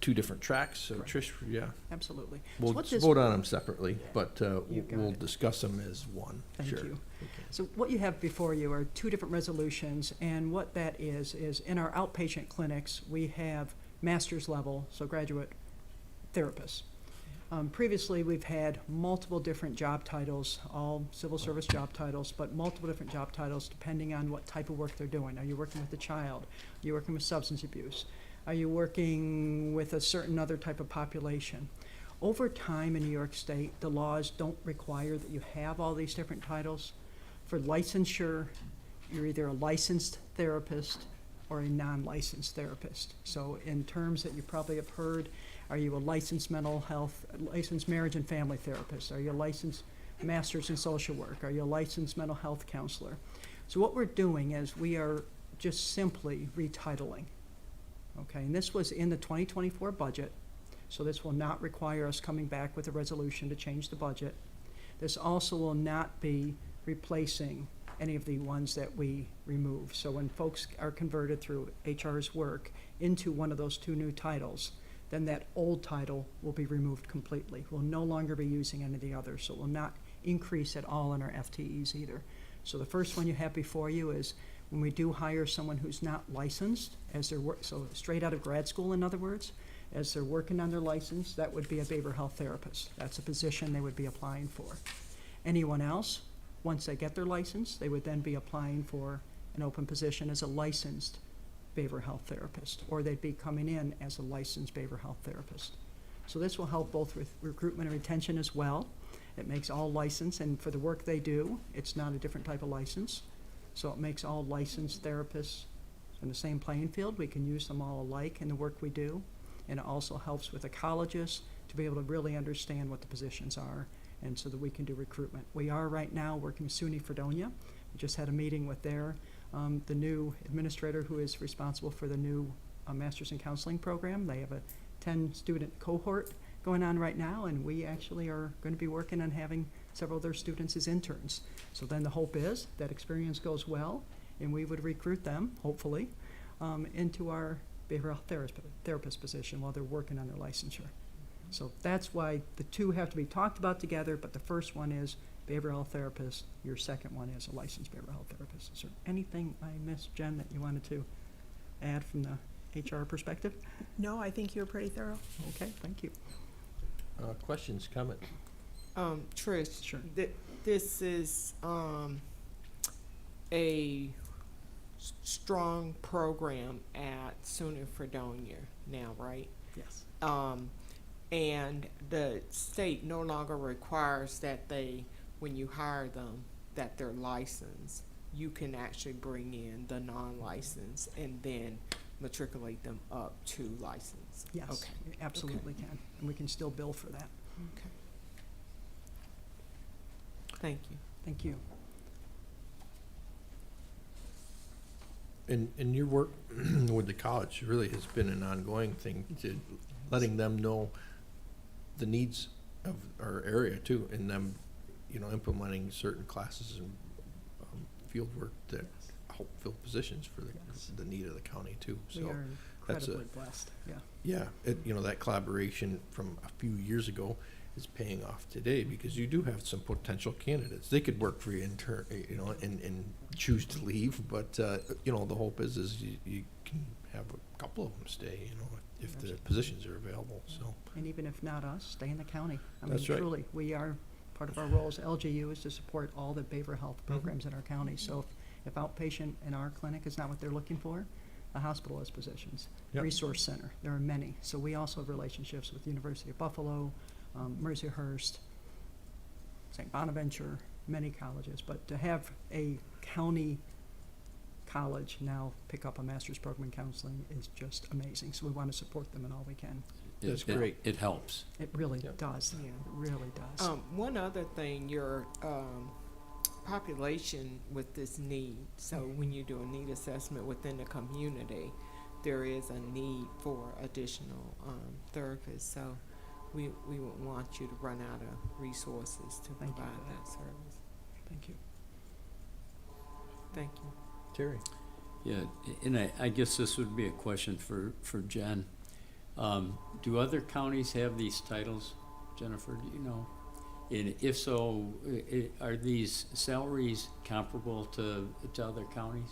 two different tracks. So, Trish, yeah, Absolutely. So we'll what this- vote on them separately, but You got we'll it. discuss them as one. Thank Sure. you. So what you have before you are two different resolutions, and what that is in our outpatient clinics, we have master's level, so graduate therapists. Previously, we've had multiple different job titles, all civil service job titles, but multiple different job titles depending on what type of work they're doing. Are you working with a child? Are you working with substance abuse? Are you working with a certain other type of population? Over time in New York State, the laws don't require that you have all these different titles. For licensure, you're either a licensed therapist or a non-licensed therapist. So in terms that you probably have heard, are you a licensed mental health, licensed marriage and family therapist? Are you a licensed master's in social work? Are you a licensed mental health counselor? So what we're doing is we are just simply retitling. Okay, and this was in the 2024 budget, so this will not require us coming back with a resolution to change the budget. This also will not be replacing any of the ones that we remove. So when folks are converted through HR's work into one of those two new titles, then that old title will be removed completely. We'll no longer be using any of the others, so it will not increase at all in our FTEs either. So the first one you have before you is when we do hire someone who's not licensed as their work, so straight out of grad school, in other words, as they're working on their license, that would be a behavioral health therapist. That's a position they would be applying for. Anyone else, once they get their license, they would then be applying for an open position as a licensed behavioral health therapist, or they'd be coming in as a licensed behavioral health therapist. So this will help both with recruitment and retention as well. It makes all licensed, and for the work they do, it's not a different type of license. So it makes all licensed therapists in the same playing field. We can use them all alike in the work we do. And it also helps with ecologists to be able to really understand what the positions are, and so that we can do recruitment. We are right now working with SUNY Fredonia. We just had a meeting with the new administrator who is responsible for the new Masters in Counseling program. They have a 10-student cohort going on right now, and we actually are going to be working on having several of their students as interns. So then the hope is that experience goes well, and we would recruit them, hopefully, into our behavioral therapist position while they're working on their licensure. So that's why the two have to be talked about together, but the first one is behavioral health therapist, your second one is a licensed behavioral health therapist. Is there anything I missed, Jen, that you wanted to add from the HR perspective? No, I think you were pretty thorough. Okay, thank you. Questions, comments? Trish, Sure. This is a strong program at SUNY Fredonia now, right? Yes. And the state no longer requires that they, when you hire them, that they're licensed. You can actually bring in the non-licensed and then matriculate them up to license. Yes, Okay. you absolutely can, and we can still bill for that. Okay. Thank you. Thank you. In your work with the college really has been an ongoing thing to letting them know the needs of our area too, and them, implementing certain classes and field work that help fill positions for the need of the county too. We So are that's incredibly blessed, yeah. yeah, that collaboration from a few years ago is paying off today, because you do have some potential candidates. They could work for you and choose to leave, but, the hope is you can have a couple of them stay, if the positions are available, so. And even if not us, stay in the county. I mean, That's right. truly, we are, part of our role as LGU is to support all the behavioral health programs in our county. So if outpatient in our clinic is not what they're looking for, the hospital has positions. Yep. Resource Center, there are many. So we also have relationships with University of Buffalo, Mercyhurst, St. Bonaventure, many colleges. But to have a county college now pick up a master's program in counseling is just amazing. So we want to support them in all we can. That's great. It helps. It really Yep. does. Yeah. It really does. One other thing, your population with this need, so when you do a need assessment within the community, there is a need for additional therapists. So we would want you to run out of resources to Thank you provide for that service. Thank you. Thank you. Terry? Yeah, and I guess this would be a question for Jen. Do other counties have these titles, Jennifer, do you know? And if so, are these salaries comparable to other counties?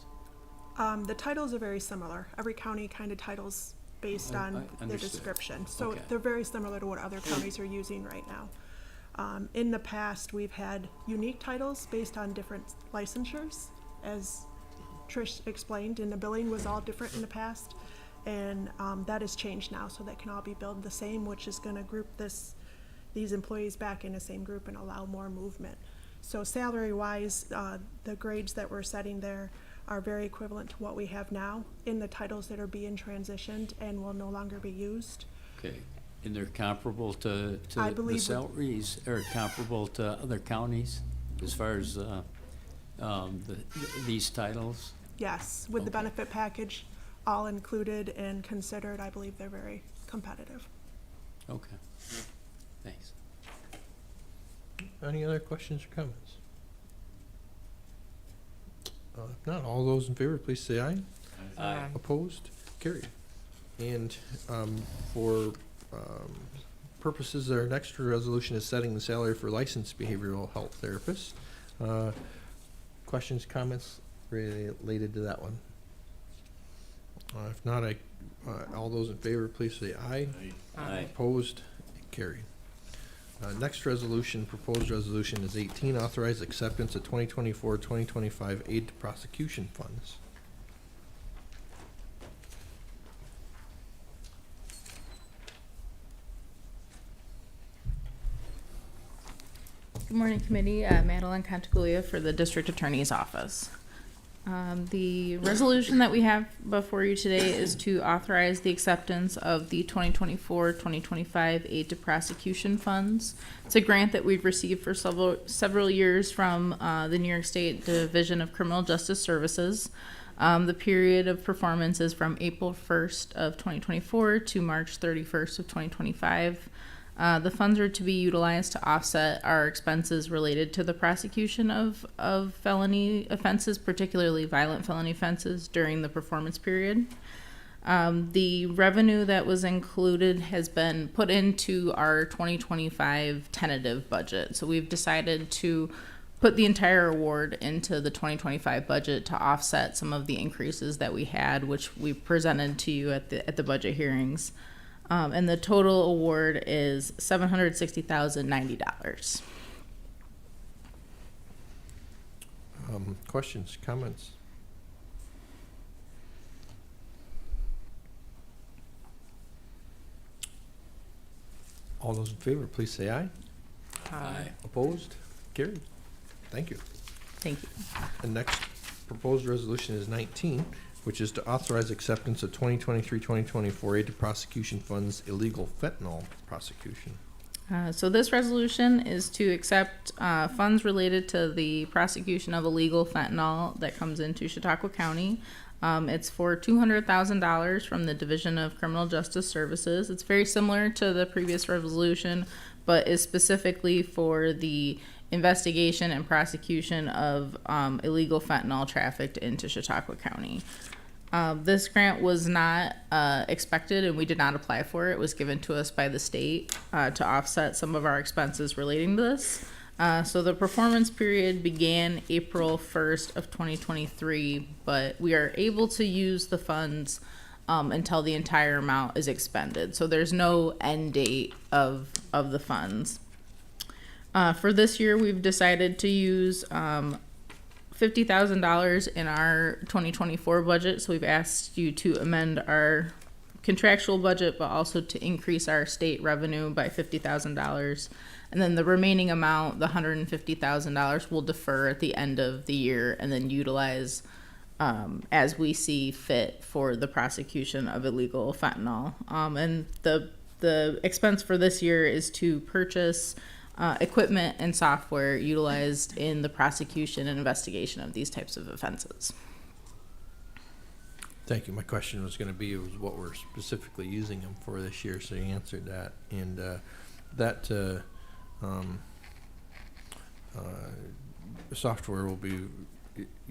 The titles are very similar. Every county kind of titles based I on the understood. description. So Okay. they're very similar to what other counties are using right now. In the past, we've had unique titles based on different licensures, as Trish explained, and the billing was all different in the past. And that has changed now, so they can all be billed the same, which is going to group these employees back in the same group and allow more movement. So salary-wise, the grades that we're setting there are very equivalent to what we have now in the titles that are being transitioned and will no longer be used. Okay, and they're comparable to I the believe salaries, or comparable to other counties as far as these titles? Yes, with the Okay. benefit package all included and considered, I believe they're very competitive. Okay, thanks. Any other questions or comments? If not, all those in favor, please say aye. Aye. Opposed? Carried. And for purposes, our next resolution is setting the salary for licensed behavioral health therapists. Questions, comments related to that one? If not, all those in favor, please say aye. Aye. Opposed? Carried. Next resolution, proposed resolution is 18, authorize acceptance of 2024-2025 aid to prosecution funds. Good morning, committee. Madeline Contiguglia for the District Attorney's Office. The resolution that we have before you today is to authorize the acceptance of the 2024-2025 aid to prosecution funds. It's a grant that we've received for several years from the New York State Division of Criminal Justice Services. The period of performance is from April 1st of 2024 to March 31st of 2025. The funds are to be utilized to offset our expenses related to the prosecution of felony offenses, particularly violent felony offenses, during the performance period. The revenue that was included has been put into our 2025 tentative budget. So we've decided to put the entire award into the 2025 budget to offset some of the increases that we had, which we presented to you at the budget hearings. And the total award is $760,090. Questions, comments? All those in favor, please say aye. Aye. Opposed? Carried. Thank you. Thank you. The next proposed resolution is 19, which is to authorize acceptance of 2023-2024 aid to prosecution funds illegal fentanyl prosecution. So this resolution is to accept funds related to the prosecution of illegal fentanyl that comes into Chautauqua County. It's for $200,000 from the Division of Criminal Justice Services. It's very similar to the previous resolution, but is specifically for the investigation and prosecution of illegal fentanyl trafficked into Chautauqua County. This grant was not expected, and we did not apply for it. It was given to us by the state to offset some of our expenses relating to this. So the performance period began April 1st of 2023, but we are able to use the funds until the entire amount is expended. So there's no end date of the funds. For this year, we've decided to use $50,000 in our 2024 budget. So we've asked you to amend our contractual budget, but also to increase our state revenue by $50,000. And then the remaining amount, the $150,000, will defer at the end of the year and then utilize as we see fit for the prosecution of illegal fentanyl. And the expense for this year is to purchase equipment and software utilized in the prosecution and investigation of these types of offenses. Thank you. My question was going to be what we're specifically using them for this year, so you answered that. And software will be,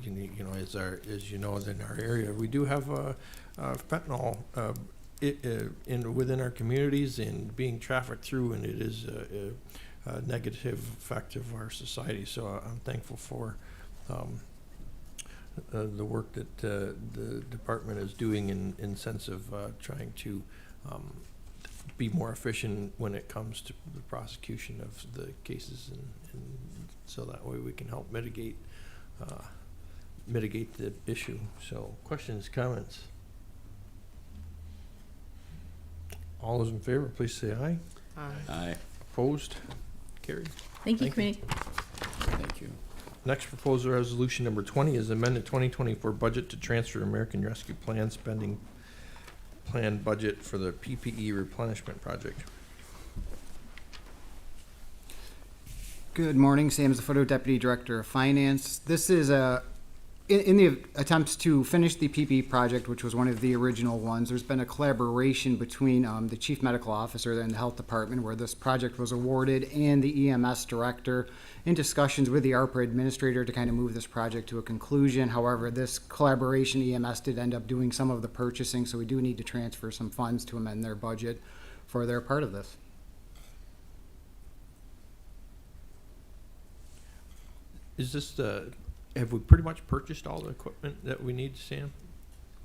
you know, as you know, in our area, we do have fentanyl within our communities and being trafficked through, and it is a negative effect of our society. So I'm thankful for the work that the department is doing in sense of trying to be more efficient when it comes to the prosecution of the cases, and so that way we can help mitigate the issue. So questions, comments? All those in favor, please say aye. Aye. Opposed? Carried. Thank you, Thank you. committee. Thank you. Next proposed resolution number 20 is amended 2024 budget to transfer American Rescue Plan spending plan budget for the PPE replenishment project. Good morning, Sam Zafoto, Deputy Director of Finance. This is in the attempts to finish the PPE project, which was one of the original ones. There's been a collaboration between the Chief Medical Officer and the Health Department where this project was awarded, and the EMS Director in discussions with the ARPA Administrator to kind of move this project to a conclusion. However, this collaboration, EMS did end up doing some of the purchasing, so we do need to transfer some funds to amend their budget for their part of this. Is this have we pretty much purchased all the equipment that we need, Sam?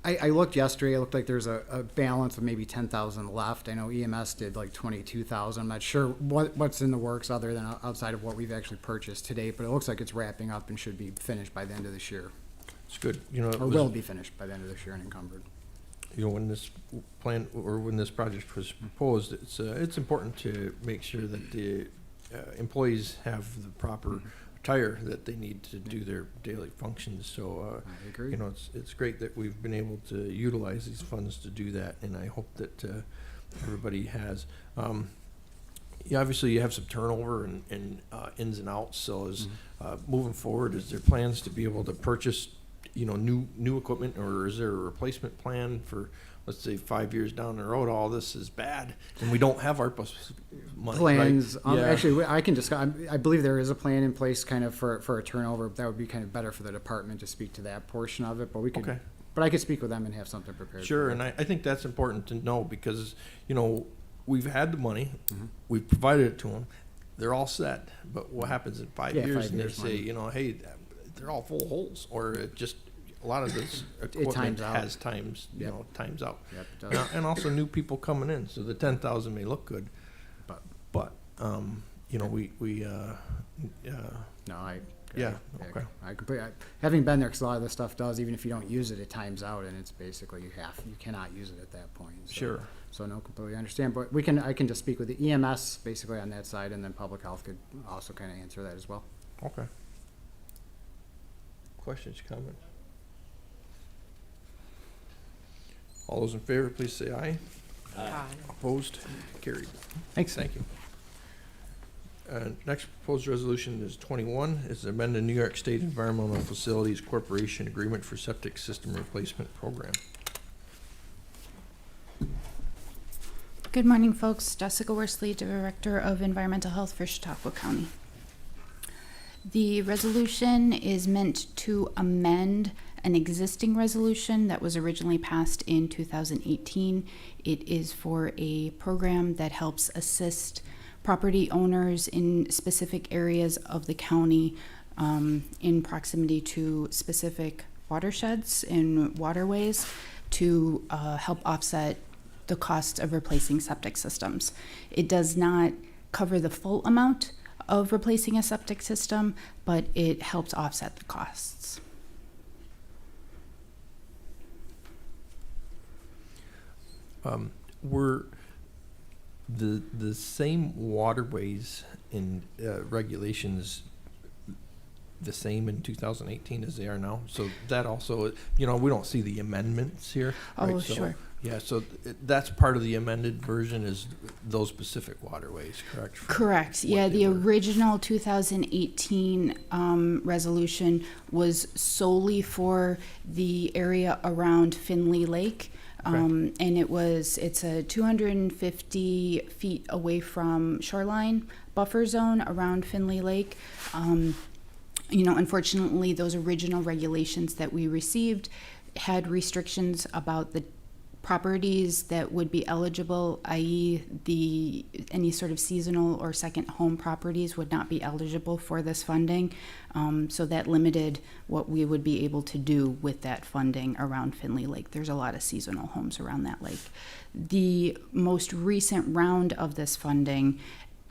I looked yesterday. It looked like there's a balance of maybe 10,000 left. I know EMS did like 22,000. I'm not sure what's in the works other than outside of what we've actually purchased to date, but it looks like it's wrapping up and should be finished by the end of this year. It's good. You know, Or will be finished by the end of this year and encumbered. You know, when this plan or when this project was proposed, it's important to make sure that the employees have the proper attire that they need to do their daily functions. So, I agree. you know, it's great that we've been able to utilize these funds to do that, and I hope that everybody has. Yeah, obviously you have some turnover and ins and outs. So, is moving forward, is there plans to be able to purchase, you know, new equipment, or is there a replacement plan for, let's say, 5 years down the road, all this is bad and we don't have ARPA money, Plans. right? Actually, I can discuss. I believe there is a plan in place kind of for a turnover. That would be kind of better for the department to speak to that portion of it, but we could. Okay. But I could speak with them and have something prepared. Sure, for and them. I think that's important to know because, you know, we've had the money, we've provided it to them, they're all set, but what happens in 5 Yeah, years 5 and they years say, money. you know, hey, they're all full of holes, or it just, a lot of this times equipment out. has times, you Yep. know, times out. Yep, it does. And also new people coming in, so the 10,000 may look good, but, you know, we No, yeah, okay. I completely. Having been there, because a lot of this stuff does, even if you don't use it, it times out, and it's basically you cannot use it at that point. So, Sure. So no, completely understand. But I can just speak with the EMS basically on that side, and then public health could also kind of answer that as well. Okay. Questions, comments? All those in favor, please say aye. Aye. Opposed? Carried. Thanks. Thank you. Next proposed resolution is 21, is to amend the New York State Environmental Facilities Corporation Agreement for Septic System Replacement Program. Good morning, folks. Jessica Worsley, Director of Environmental Health for Chautauqua County. The resolution is meant to amend an existing resolution that was originally passed in 2018. It is for a program that helps assist property owners in specific areas of the county in proximity to specific watersheds and waterways to help offset the cost of replacing septic systems. It does not cover the full amount of replacing a septic system, but it helps offset the costs. Were the same waterways and regulations the same in 2018 as they are now? So that also, we don't see the amendments here. Oh, right? So, sure. Yeah, so that's part of the amended version is those specific waterways, correct? Correct. Yeah, the original 2018 resolution was solely for the area around Finley Lake. And it's a 250 feet away from shoreline buffer zone around Finley Lake. Unfortunately, those original regulations that we received had restrictions about the properties that would be eligible, i.e. any sort of seasonal or second home properties would not be eligible for this funding. So that limited what we would be able to do with that funding around Finley Lake. There's a lot of seasonal homes around that lake. The most recent round of this funding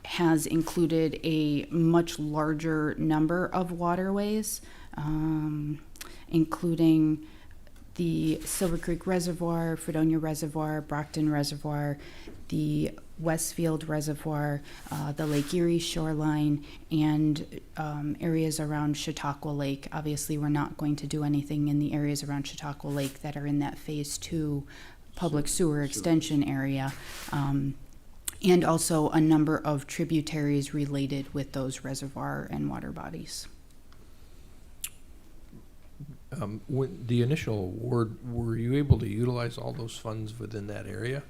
has included a much larger number of waterways, including the Silver Creek Reservoir, Fredonia Reservoir, Brockton Reservoir, the Westfield Reservoir, the Lake Erie shoreline, and areas around Chautauqua Lake. Obviously, we're not going to do anything in the areas around Chautauqua Lake that are in that Phase 2 public sewer extension area. And also a number of tributaries related with those reservoir and water bodies. When the initial award, were you able to utilize all those funds within that area?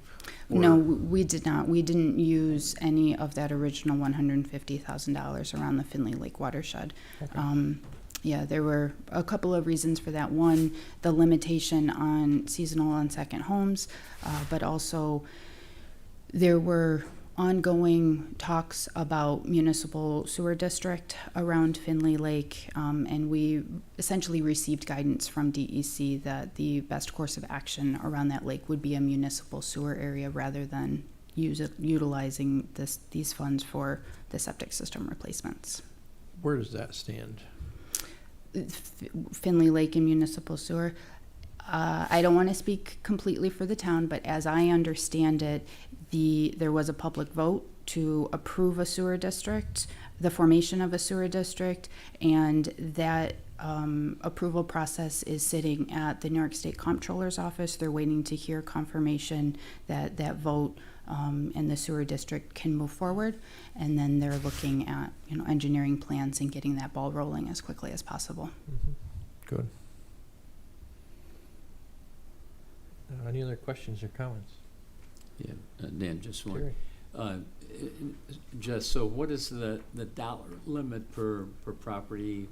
No, we did not. We didn't use any of that original $150,000 around the Finley Lake watershed. Okay. Yeah, there were a couple of reasons for that. One, the limitation on seasonal and second homes, but also there were ongoing talks about municipal sewer district around Finley Lake, and we essentially received guidance from DEC that the best course of action around that lake would be a municipal sewer area rather than utilizing these funds for the septic system replacements. Where does that stand? Finley Lake and municipal sewer. I don't want to speak completely for the town, but as I understand it, there was a public vote to approve a sewer district, the formation of a sewer district, and that approval process is sitting at the New York State Comptroller's office. They're waiting to hear confirmation that that vote and the sewer district can move forward, and then they're looking at engineering plans and getting that ball rolling as quickly as possible. Mm-hmm. Good. Any other questions or comments? Yeah, Dan, just one. Jerry. Just so, what is the dollar limit per property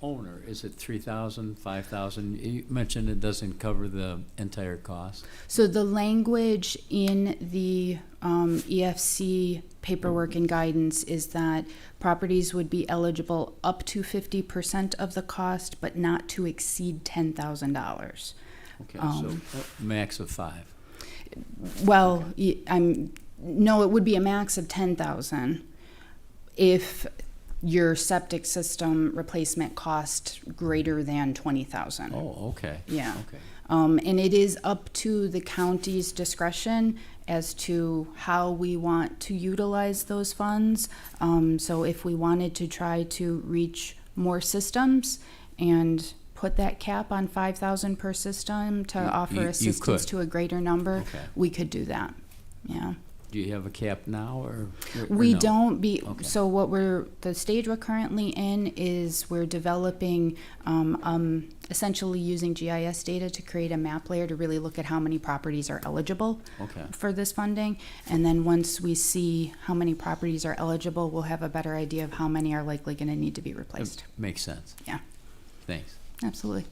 owner? Is it 3,000, 5,000? You mentioned it doesn't cover the entire cost. So the language in the EFC paperwork and guidance is that properties would be eligible up to 50% of the cost, but not to exceed $10,000. Okay, so max of 5. Well, no, it would be a max of 10,000 if your septic system replacement cost greater than 20,000. Oh, okay. Yeah. Okay. And it is up to the county's discretion as to how we want to utilize those funds. So if we wanted to try to reach more systems and put that cap on 5,000 per system to offer assistance to a greater number, Okay. we could do that. Yeah. Do you have a cap now, or We no? don't be, Okay. so the stage we're currently in is we're developing, essentially using GIS data to create a map layer to really look at how many properties are eligible Okay. for this funding. And then once we see how many properties are eligible, we'll have a better idea of how many are likely going to need to be replaced. Makes sense. Yeah. Thanks. Absolutely.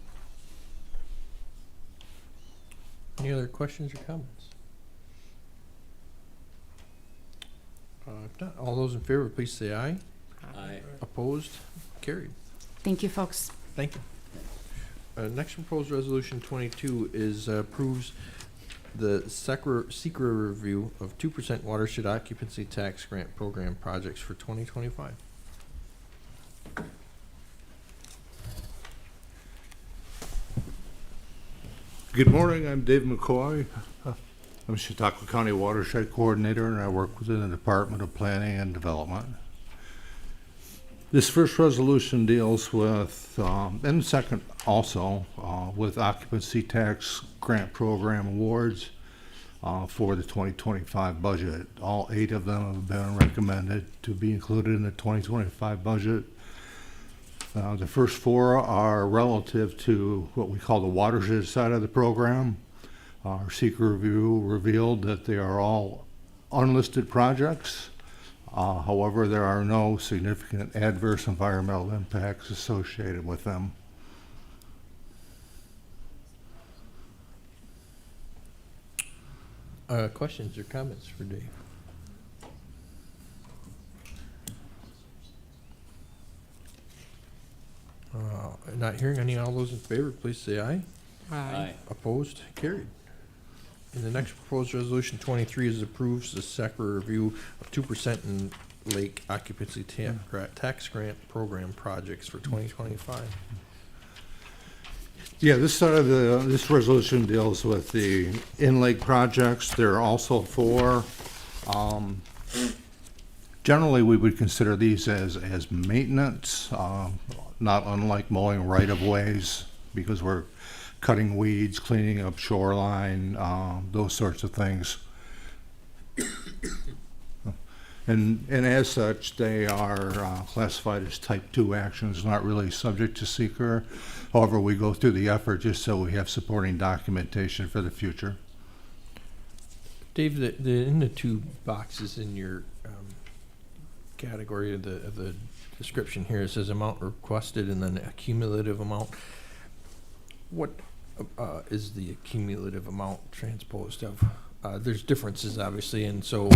Any other questions or comments? If not, all those in favor, please say aye. Aye. Opposed? Carried. Thank you, folks. Thank you. Next proposed resolution 22 is approves the secret review of 2% watershed occupancy tax grant program projects for 2025. Good morning, I'm Dave McCoy. I'm Chautauqua County Watershed Coordinator, and I work within the Department of Planning and Development. This first resolution deals with, and second also, with occupancy tax grant program awards for the 2025 budget. All 8 of them have been recommended to be included in the 2025 budget. The first 4 are relative to what we call the watershed side of the program. Our secret review revealed that they are all unlisted projects. However, there are no significant adverse environmental impacts associated with them. Questions or comments for Dave? Not hearing any. All those in favor, please say aye. Aye. Opposed? Carried. And the next proposed resolution 23 is approves the second review of 2% in lake occupancy tax grant program projects for 2025. Yeah, this side of this resolution deals with the in-lake projects. There are also 4. Generally, we would consider these as maintenance, not unlike mowing right-of-ways, because we're cutting weeds, cleaning up shoreline, those sorts of things. And as such, they are classified as type 2 actions, not really subject to seeker. However, we go through the effort just so we have supporting documentation for the future. Dave, in the 2 boxes in your category of the description here, it says amount requested and then a cumulative amount. What is the cumulative amount transposed of? There's differences, obviously, and so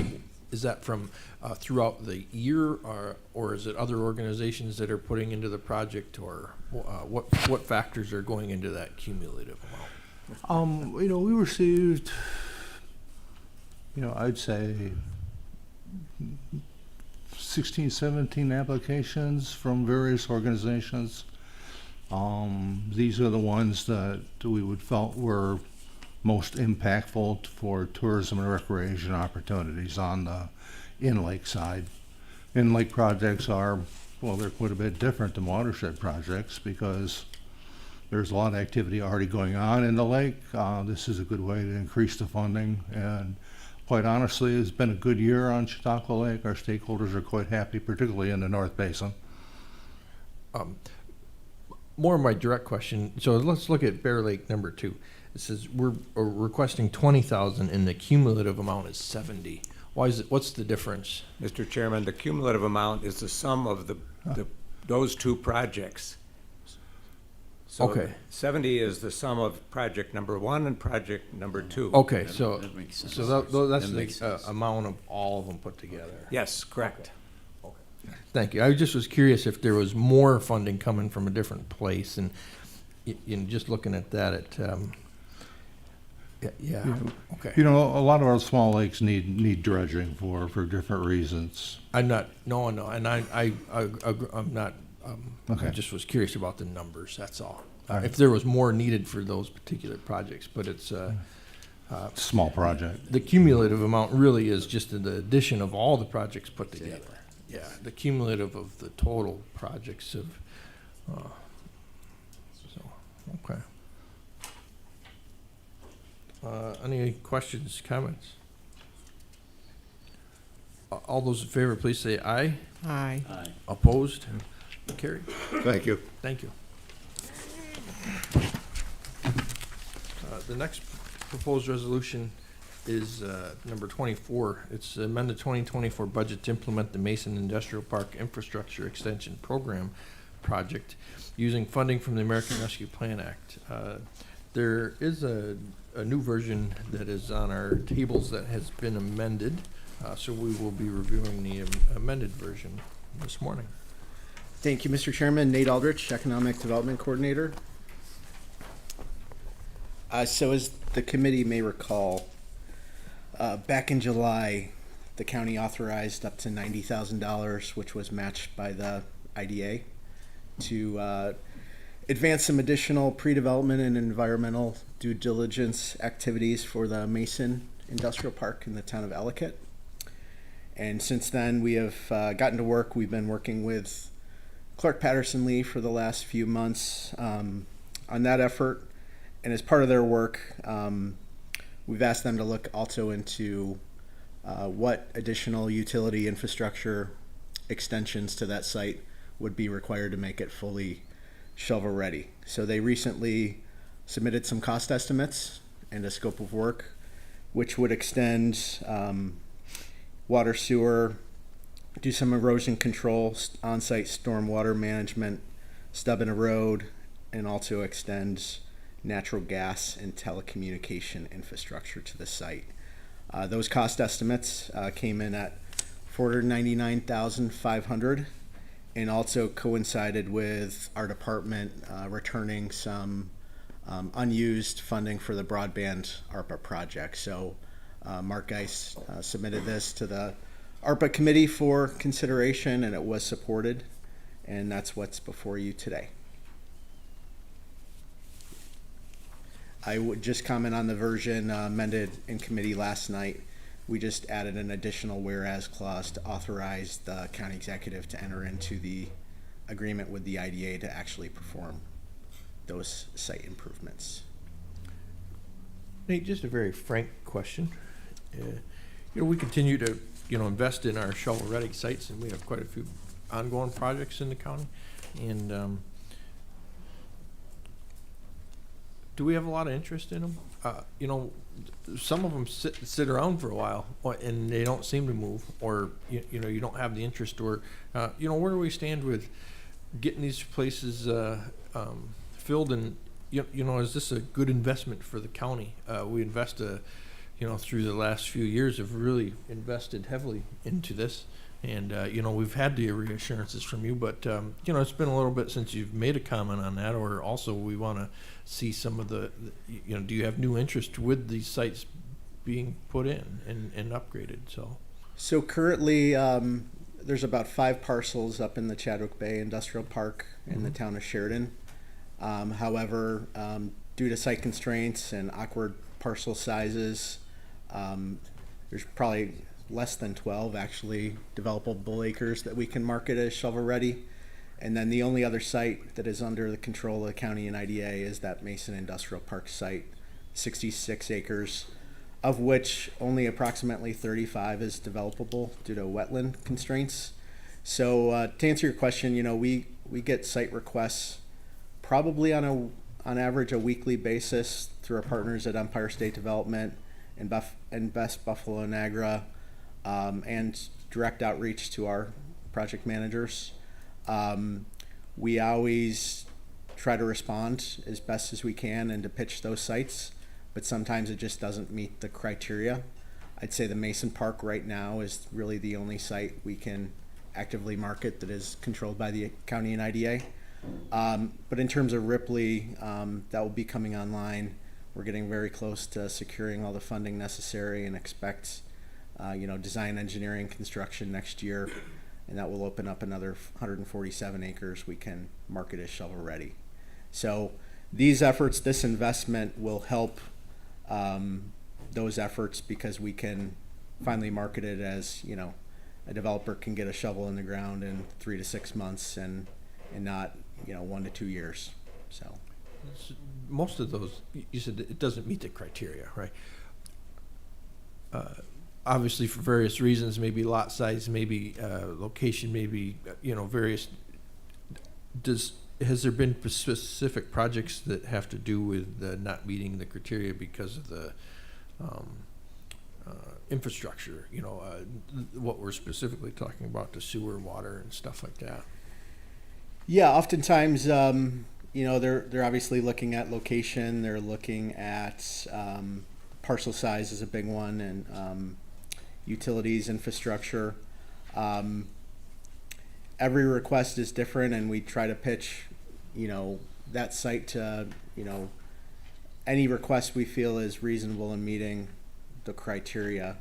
is that from throughout the year, or is it other organizations that are putting into the project, or what factors are going into that cumulative amount? We received, I'd say 16, 17 applications from various organizations. These are the ones that we would felt were most impactful for tourism and recreation opportunities on the in-lake side. In-lake projects are, well, they're quite a bit different than watershed projects because there's a lot of activity already going on in the lake. This is a good way to increase the funding, and quite honestly, it's been a good year on Chautauqua Lake. Our stakeholders are quite happy, particularly in the North Basin. More of my direct question, so let's look at Bear Lake number 2. It says we're requesting 20,000 and the cumulative amount is 70. Why is it? What's the difference? Mr. Chairman, the cumulative amount is the sum of those 2 projects. So Okay. 70 is the sum of project number 1 and project number 2. Okay, so that makes sense. that's That makes the sense. amount of all of them put together. Yes, correct. Thank you. I just was curious if there was more funding coming from a different place, and in just looking at that, yeah. Okay. A lot of our small lakes need dredging for different reasons. I'm not. No, and I'm not. Okay. I just was curious about the numbers. That's all. All right. If there was more needed for those particular projects, but it's Small project. the cumulative amount really is just the addition of all the projects put together. Yeah, the cumulative of the total projects of. Okay. Any questions, comments? All those in favor, please say aye. Aye. Aye. Opposed? Carried. Thank you. Thank you. The next proposed resolution is number 24. It's amended 2024 budget to implement the Mason Industrial Park Infrastructure Extension Program project using funding from the American Rescue Plan Act. There is a new version that is on our tables that has been amended, so we will be reviewing the amended version this morning. Thank you, Mr. Chairman. Nate Aldrich, Economic Development Coordinator. So as the committee may recall, back in July, the county authorized up to $90,000, which was matched by the IDA, to advance some additional pre-development and environmental due diligence activities for the Mason Industrial Park in the town of Ellicott. And since then, we have gotten to work. We've been working with Clark Patterson Lee for the last few months on that effort. And as part of their work, we've asked them to look also into what additional utility infrastructure extensions to that site would be required to make it fully shovel ready. So they recently submitted some cost estimates and a scope of work, which would extend water, sewer, do some erosion control, on-site stormwater management, stub and erode, and also extend natural gas and telecommunication infrastructure to the site. Those cost estimates came in at $499,500, and also coincided with our department returning some unused funding for the broadband ARPA project. So Mark Geis submitted this to the ARPA committee for consideration, and it was supported, and that's what's before you today. I would just comment on the version amended in committee last night. We just added an additional whereas clause to authorize the county executive to enter into the agreement with the IDA to actually perform those site improvements. Nate, just a very frank question. We continue to, invest in our shovel-ready sites, and we have quite a few ongoing projects in the county. And do we have a lot of interest in them? Some of them sit around for a while, and they don't seem to move, or you don't have the interest, or where do we stand with getting these places filled? And is this a good investment for the county? We invest through the last few years have really invested heavily into this. And, we've had the reassurances from you, but, it's been a little bit since you've made a comment on that, or also we want to see some of do you have new interest with these sites being put in and upgraded? So currently, there's about 5 parcels up in the Chadwick Bay Industrial Park in the town of Sheridan. However, due to site constraints and awkward parcel sizes, there's probably less than 12 actually developable acres that we can market as shovel ready. And then the only other site that is under the control of the county and IDA is that Mason Industrial Park site, 66 acres, of which only approximately 35 is developable due to wetland constraints. So to answer your question, we get site requests probably on average a weekly basis through our partners at Empire State Development and Best Buffalo Niagara, and direct outreach to our project managers. We always try to respond as best as we can and to pitch those sites, but sometimes it just doesn't meet the criteria. I'd say the Mason Park right now is really the only site we can actively market that is controlled by the county and IDA. But in terms of Ripley, that will be coming online. We're getting very close to securing all the funding necessary and expect design, engineering, construction next year, and that will open up another 147 acres we can market as shovel ready. So these efforts, this investment will help those efforts, because we can finally market it as, a developer can get a shovel in the ground in 3 to 6 months and not, 1 to 2 years. So most of those, you said it doesn't meet the criteria, right? Obviously for various reasons, maybe lot size, maybe location, maybe various. Has there been specific projects that have to do with not meeting the criteria because of the infrastructure? What we're specifically talking about, the sewer, water, and stuff like that. Yeah, oftentimes, you know, they're obviously looking at location, they're looking at parcel size is a big one, and utilities, infrastructure. Every request is different, and we try to pitch, you know, that site to, you know, any request we feel is reasonable and meeting the criteria.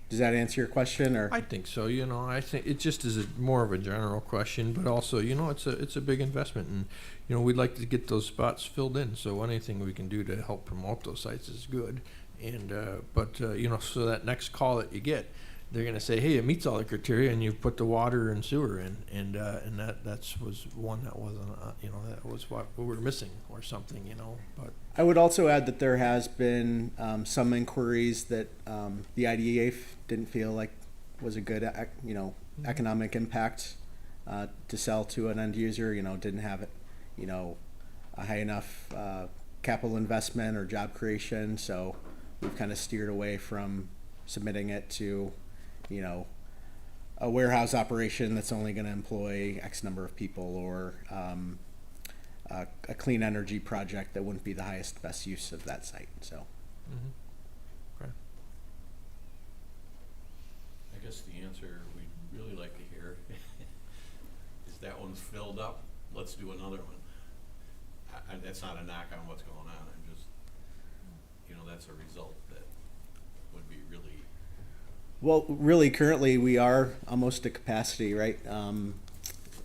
Does that answer your question, or? I think so. You know, I think it just is more of a general question, but also, you know, it's a big investment, and you know, we'd like to get those spots filled in. So anything we can do to help promote those sites is good. And but you know, so that next call that you get, they're going to say, hey, it meets all the criteria, and you've put the water and sewer in, and that's was one that wasn't, you know, that was what we were missing or something, you know. But I would also add that there has been some inquiries that the IDA didn't feel like was a good, you know, economic impact to sell to an end user. You know, didn't have it, you know, a high enough capital investment or job creation. So we've kind of steered away from submitting it to, you know, a warehouse operation that's only going to employ X number of people, or a clean energy project that wouldn't be the highest, best use of that site. So, okay. I guess the answer we'd really like to hear is that one's filled up, let's do another one. That's not a knock on what's going on, I'm just, you know, that's a result that would be really. well, really, currently we are almost at capacity, right?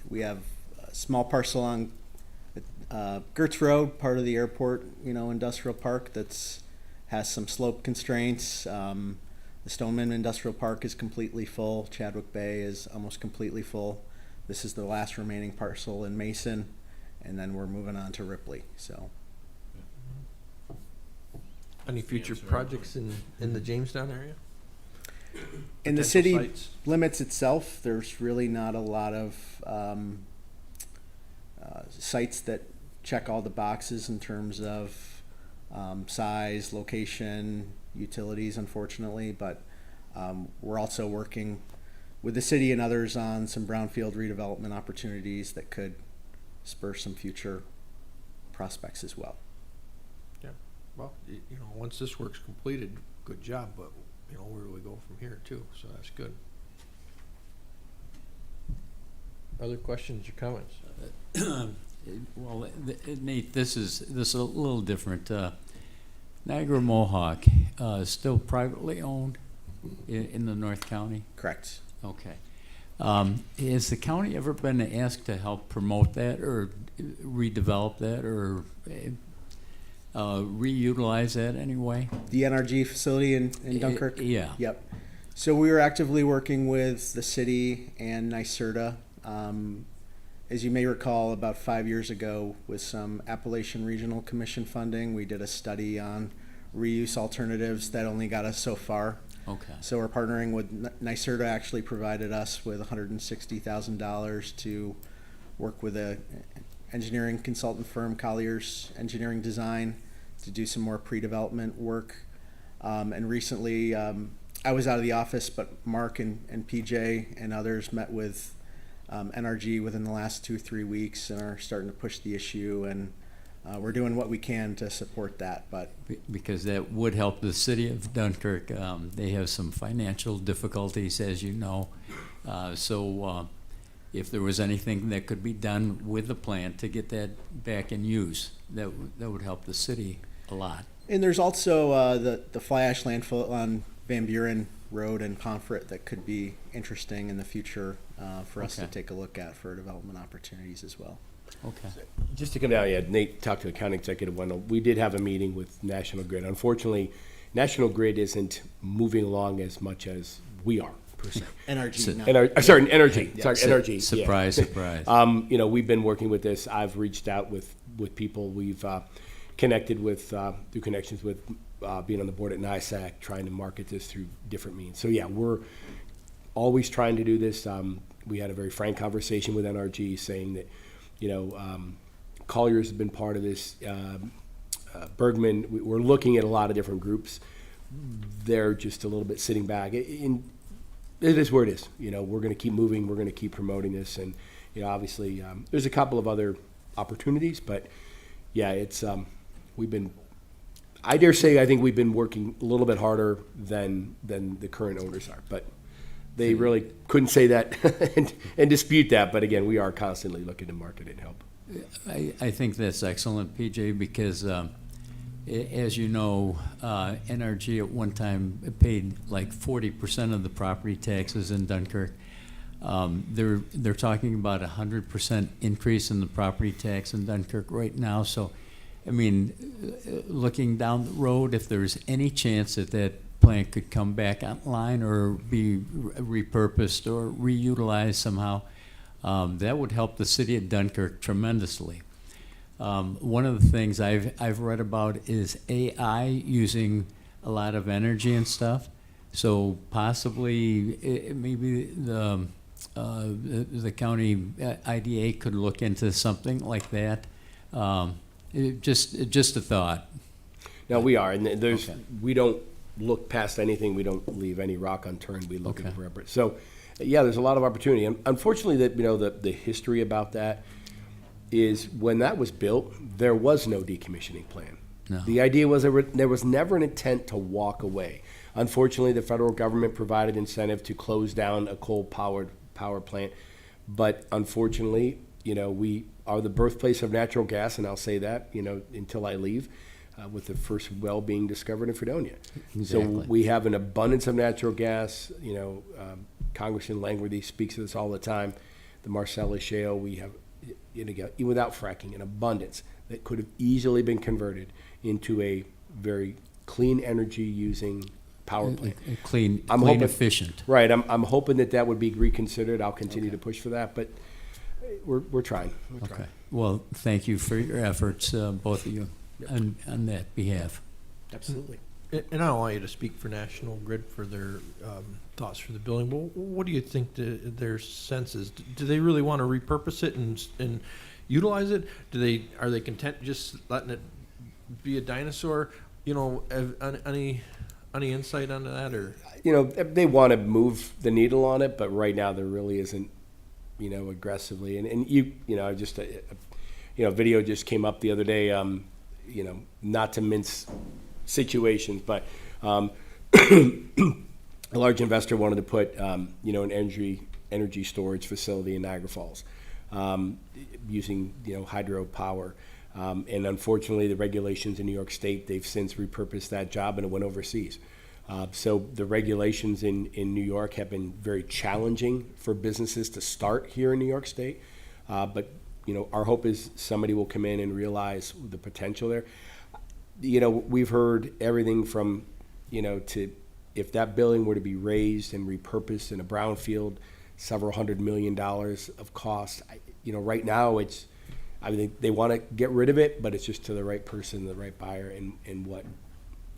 We have a small parcel on Gertz Road, part of the airport, you know, industrial park that's has some slope constraints. The Stoneman Industrial Park is completely full. Chadwick Bay is almost completely full. This is the last remaining parcel in Mason, and then we're moving on to Ripley. So, any future projects in the Jamestown area? in the Potential city sites? limits itself, there's really not a lot of sites that check all the boxes in terms of size, location, utilities, unfortunately. But we're also working with the city and others on some brownfield redevelopment opportunities that could spur some future prospects as well. Yeah. Well, you know, once this work's completed, good job. But you know, where do we go from here too? So that's good. Other questions or comments? Well, Nate, this is a little different. Niagara Mohawk is still privately owned in the North County? Correct. Okay. Has the county ever been asked to help promote that or redevelop that or reutilize that anyway? The NRG facility in Dunkirk? Yeah. Yep. So we were actively working with the city and NYSERDA. As you may recall, about 5 years ago, with some Appalachian Regional Commission funding, we did a study on reuse alternatives that only got us so far. Okay. So we're partnering with NYSERDA. Actually provided us with $160,000 to work with a engineering consultant firm, Collier's Engineering Design, to do some more pre-development work. And recently, I was out of the office, but Mark and PJ and others met with NRG within the last 2-3 weeks and are starting to push the issue, and we're doing what we can to support that. But because that would help the city of Dunkirk. They have some financial difficulties, as you know. So if there was anything that could be done with the plant to get that back in use, that would help the city a lot. And there's also the fly ash landfill on Van Buren Road and Pomfret that could be interesting in the future for us to take a look at for development opportunities as well. Okay. Just to come down, yeah, Nate talked to the county executive. We did have a meeting with National Grid. Unfortunately, National Grid isn't moving along as much as we are, per se. NRG. Sorry, energy. Yeah. Sorry, energy. Surprise, yeah. surprise. You know, we've been working with this. I've reached out with people. We've connected with, through connections with being on the board at NISAC, trying to market this through different means. So, yeah, we're always trying to do this. We had a very frank conversation with NRG saying that, you know, Collier's has been part of this. Bergman, we're looking at a lot of different groups. They're just a little bit sitting back. It is where it is. You know, we're going to keep moving. We're going to keep promoting this. And You know, obviously, there's a couple of other opportunities, but yeah, it's, I dare say, I think we've been working a little bit harder than the current owners are, but they really couldn't say that and dispute that. But again, we are constantly looking to market and help. I think that's excellent, PJ, because as you know, NRG at one time paid like 40% of the property taxes in Dunkirk. They're talking about 100% increase in the property tax in Dunkirk right now. So, I mean, looking down the road, if there's any chance that that plant could come back online or be repurposed or reutilized somehow, that would help the city of Dunkirk tremendously. One of the things I've read about is AI using a lot of energy and stuff. So possibly maybe the county IDA could look into something like that. Just a thought. No, we are, and we don't look past anything. We don't leave any rock unturned. We look at the perimeter. So, yeah, there's a lot of opportunity. And unfortunately, the history about that is when that was built, there was no decommissioning plan. No. The idea was there was never an intent to walk away. Unfortunately, the federal government provided incentive to close down a coal-powered power plant. But unfortunately, we are the birthplace of natural gas, and I'll say that, until I leave, with the first well being discovered in Fredonia. Exactly. So we have an abundance of natural gas. Congressman Langworthy speaks of this all the time. The Marcellus Shale, we have, even without fracking, an abundance that could have easily been converted into a very clean energy using power plant. Clean, efficient. Right. I'm hoping that would be reconsidered. I'll continue to push for that, but we're trying. Okay. Well, thank you for your efforts, both of you, on that behalf. Absolutely. And I don't want you to speak for National Grid for their thoughts for the building, but what do you think their sense is? Do they really want to repurpose it and utilize it? Are they content just letting it be a dinosaur? Any insight on that, or? They want to move the needle on it, but right now there really isn't, aggressively. And just video just came up the other day. Not to mince situations, but a large investor wanted to put an energy storage facility in Niagara Falls, using hydropower. And unfortunately, the regulations in New York State, they've since repurposed that job and it went overseas. So the regulations in New York have been very challenging for businesses to start here in New York State. But our hope is somebody will come in and realize the potential there. We've heard everything from, to if that building were to be raised and repurposed in a brownfield, several $100 million of cost. Right now I think they want to get rid of it, but it's just to the right person, the right buyer, and what.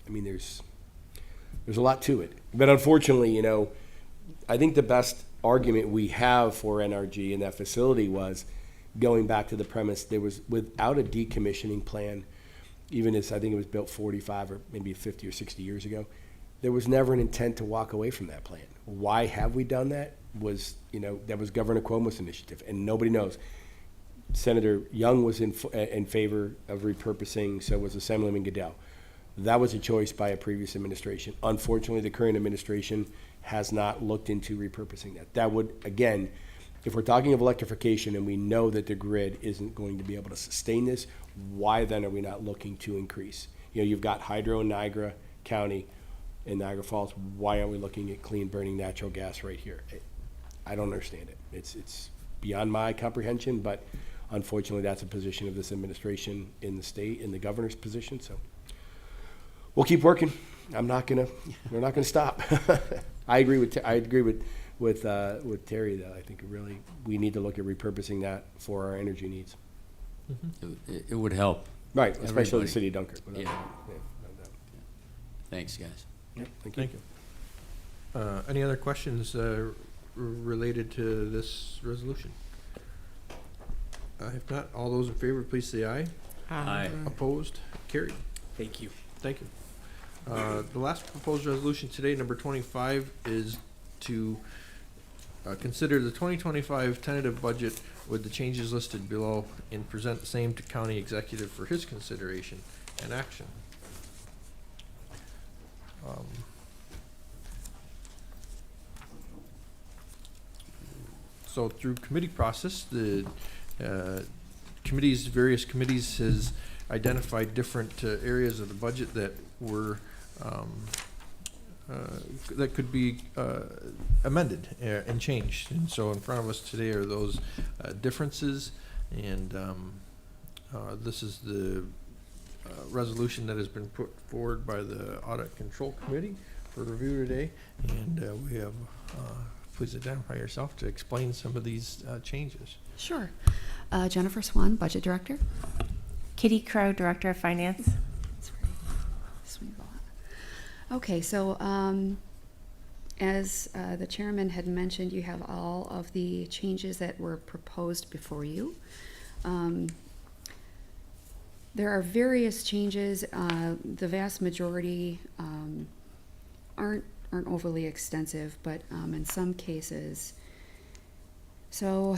There's a lot to it. But unfortunately, I think the best argument we have for NRG in that facility was going back to the premise there was, without a decommissioning plan, even as I think it was built 45 or maybe 50 or 60 years ago, there was never an intent to walk away from that plan. Why have we done that? That was Governor Cuomo's initiative, and nobody knows. Senator Young was in favor of repurposing, so was Assemblyman Goodell. That was a choice by a previous administration. Unfortunately, the current administration has not looked into repurposing that. That would, again, if we're talking of electrification and we know that the grid isn't going to be able to sustain this, why then are we not looking to increase? You've got hydro in Niagara County and Niagara Falls. Why aren't we looking at clean burning natural gas right here? I don't understand it. It's beyond my comprehension, but unfortunately, that's a position of this administration in the state, in the governor's position. So we'll keep working. We're not gonna stop. I agree with Terry that I think we need to look at repurposing that for our energy needs. Mm-hmm. It would help. Right, especially the city of Dunkirk. Yeah. Thanks, guys. Yep, Thank you. Any other questions related to this resolution? If not, all those in favor, please say aye. Aye. Opposed? Carried. Thank you. Thank you. The last proposed resolution today, number 25, is to consider the 2025 tentative budget with the changes listed below and present the same to county executive for his consideration and action. So through committee process, the various committees has identified different areas of the budget that were that could be amended and changed. And so in front of us today are those differences, and this is the resolution that has been put forward by the Audit Control Committee for review today. And we have, please identify yourself to explain some of these changes. Sure. Jennifer Swan, Budget Director. Kitty Crow, Director of Finance. Okay, so as the chairman had mentioned, you have all of the changes that were proposed before you. There are various changes. The vast majority aren't overly extensive, but in some cases. So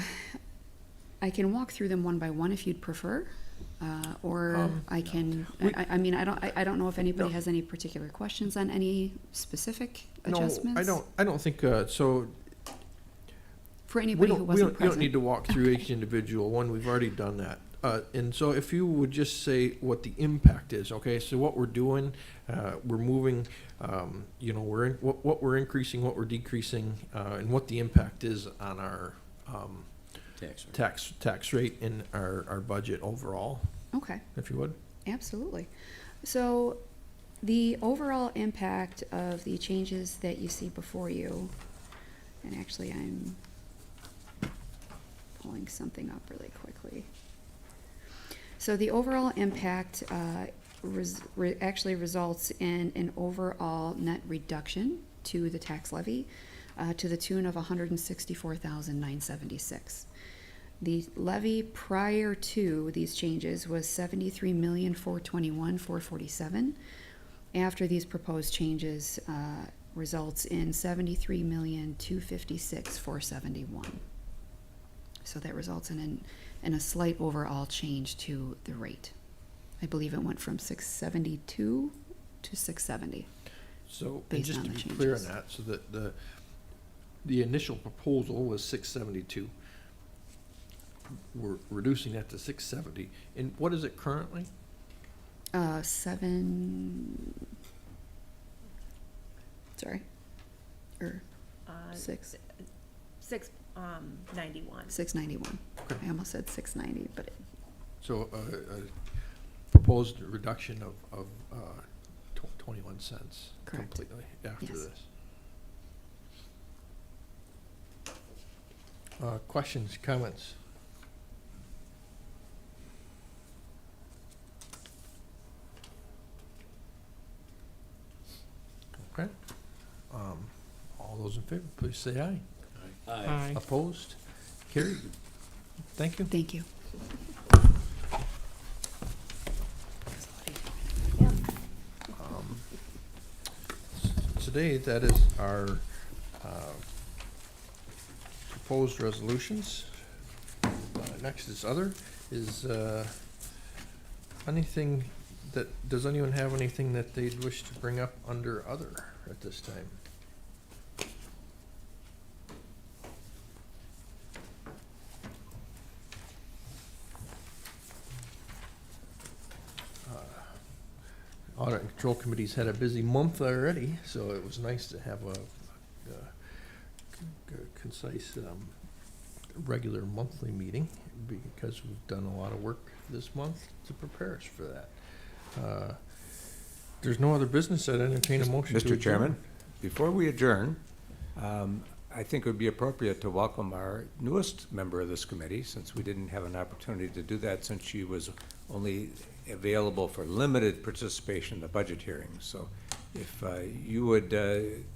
I can walk through them one by one if you'd prefer. Or I can. I mean, I don't know if anybody has any particular questions on any specific adjustments. No, I don't think so. For anybody who wasn't you present. don't need to walk through each individual one. We've already done that. And so if you would just say what the impact is, okay? So what we're doing, we're moving. We're what we're increasing, what we're decreasing, and what the impact is on our tax rate in our budget overall. Okay. If you would. Absolutely. So the overall impact of the changes that you see before you, and actually I'm pulling something up really quickly. So the overall impact actually results in an overall net reduction to the tax levy to the tune of $164,976. The levy prior to these changes was $73,421,447. After these proposed changes, results in $73,256,471. So that results in a slight overall change to the rate. I believe it went from 672 to 670. So, and just to be clear on that, so that the initial proposal was 672. We're reducing that to 670. And what is it currently? 691. 691. I almost said 690, but So a proposed reduction of 21 cents. Correct. Completely after Yes. this. Questions, comments? Okay. All those in favor, please say aye. Aye. Opposed? Carried. Thank you. thank you. Today, that is our proposed resolutions. Next is other. Is anything that, does anyone have anything that they'd wish to bring up under other at this time? Audit and Control Committee's had a busy month already, so it was nice to have a concise, regular monthly meeting, because we've done a lot of work this month to prepare us for that. There's no other business. I'd entertain a motion to adjourn. Mr. Chairman, before we adjourn, I think it would be appropriate to welcome our newest member of this committee, since we didn't have an opportunity to do that since she was only available for limited participation in the budget hearings. So if you would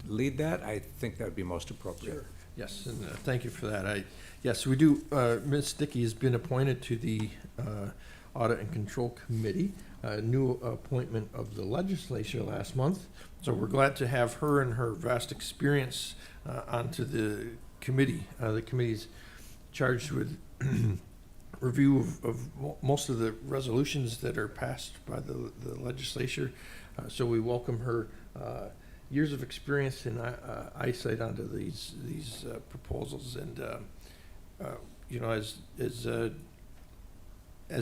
lead that, I think that would be most appropriate. Sure. Yes, and thank you for that. Yes, we do. Ms. Dickey has been appointed to the Audit and Control Committee, a new appointment of the legislature last month. So we're glad to have her and her vast experience onto the committee. The committee's charged with review of most of the resolutions that are passed by the legislature. So we welcome her years of experience and eyesight onto these proposals. And you know, as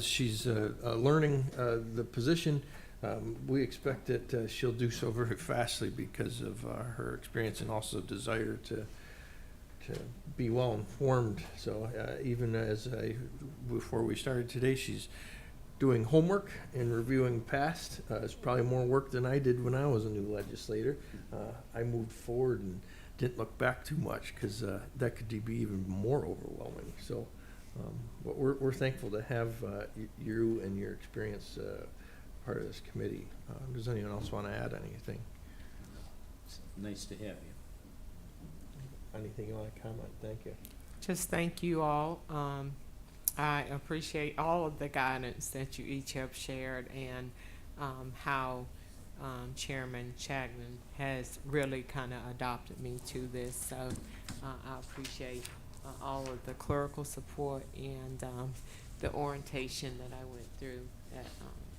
she's learning the position, we expect that she'll do so very fastly because of her experience and also desire to be well informed. So even before we started today, she's doing homework and reviewing past. It's probably more work than I did when I was a new legislator. I moved forward and didn't look back too much because that could be even more overwhelming. So but we're thankful to have you and your experience part of this committee. Does anyone else want to add anything? It's nice to have you. Anything you want to comment? Thank you. Just thank you all. I appreciate all of the guidance that you each have shared, and how Chairman Chagnon has really kind of adopted me to this. So I appreciate all of the clerical support and the orientation that I went through at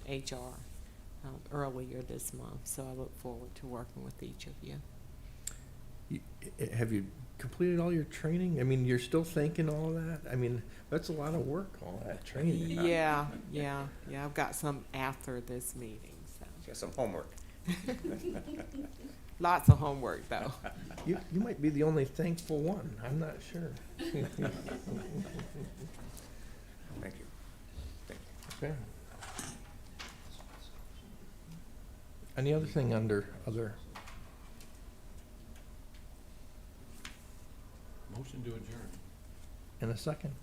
HR earlier this month. So I look forward to working with each of you. Have you completed all your training? I mean, you're still thinking all of that? I mean, that's a lot of work, all that training. Yeah. I've got some after this meeting. So. Got some homework. Lots of homework, though. You might be the only thankful one. I'm not sure. Thank you. Thank you. Okay. Any other thing under other? Motion to adjourn. In a second.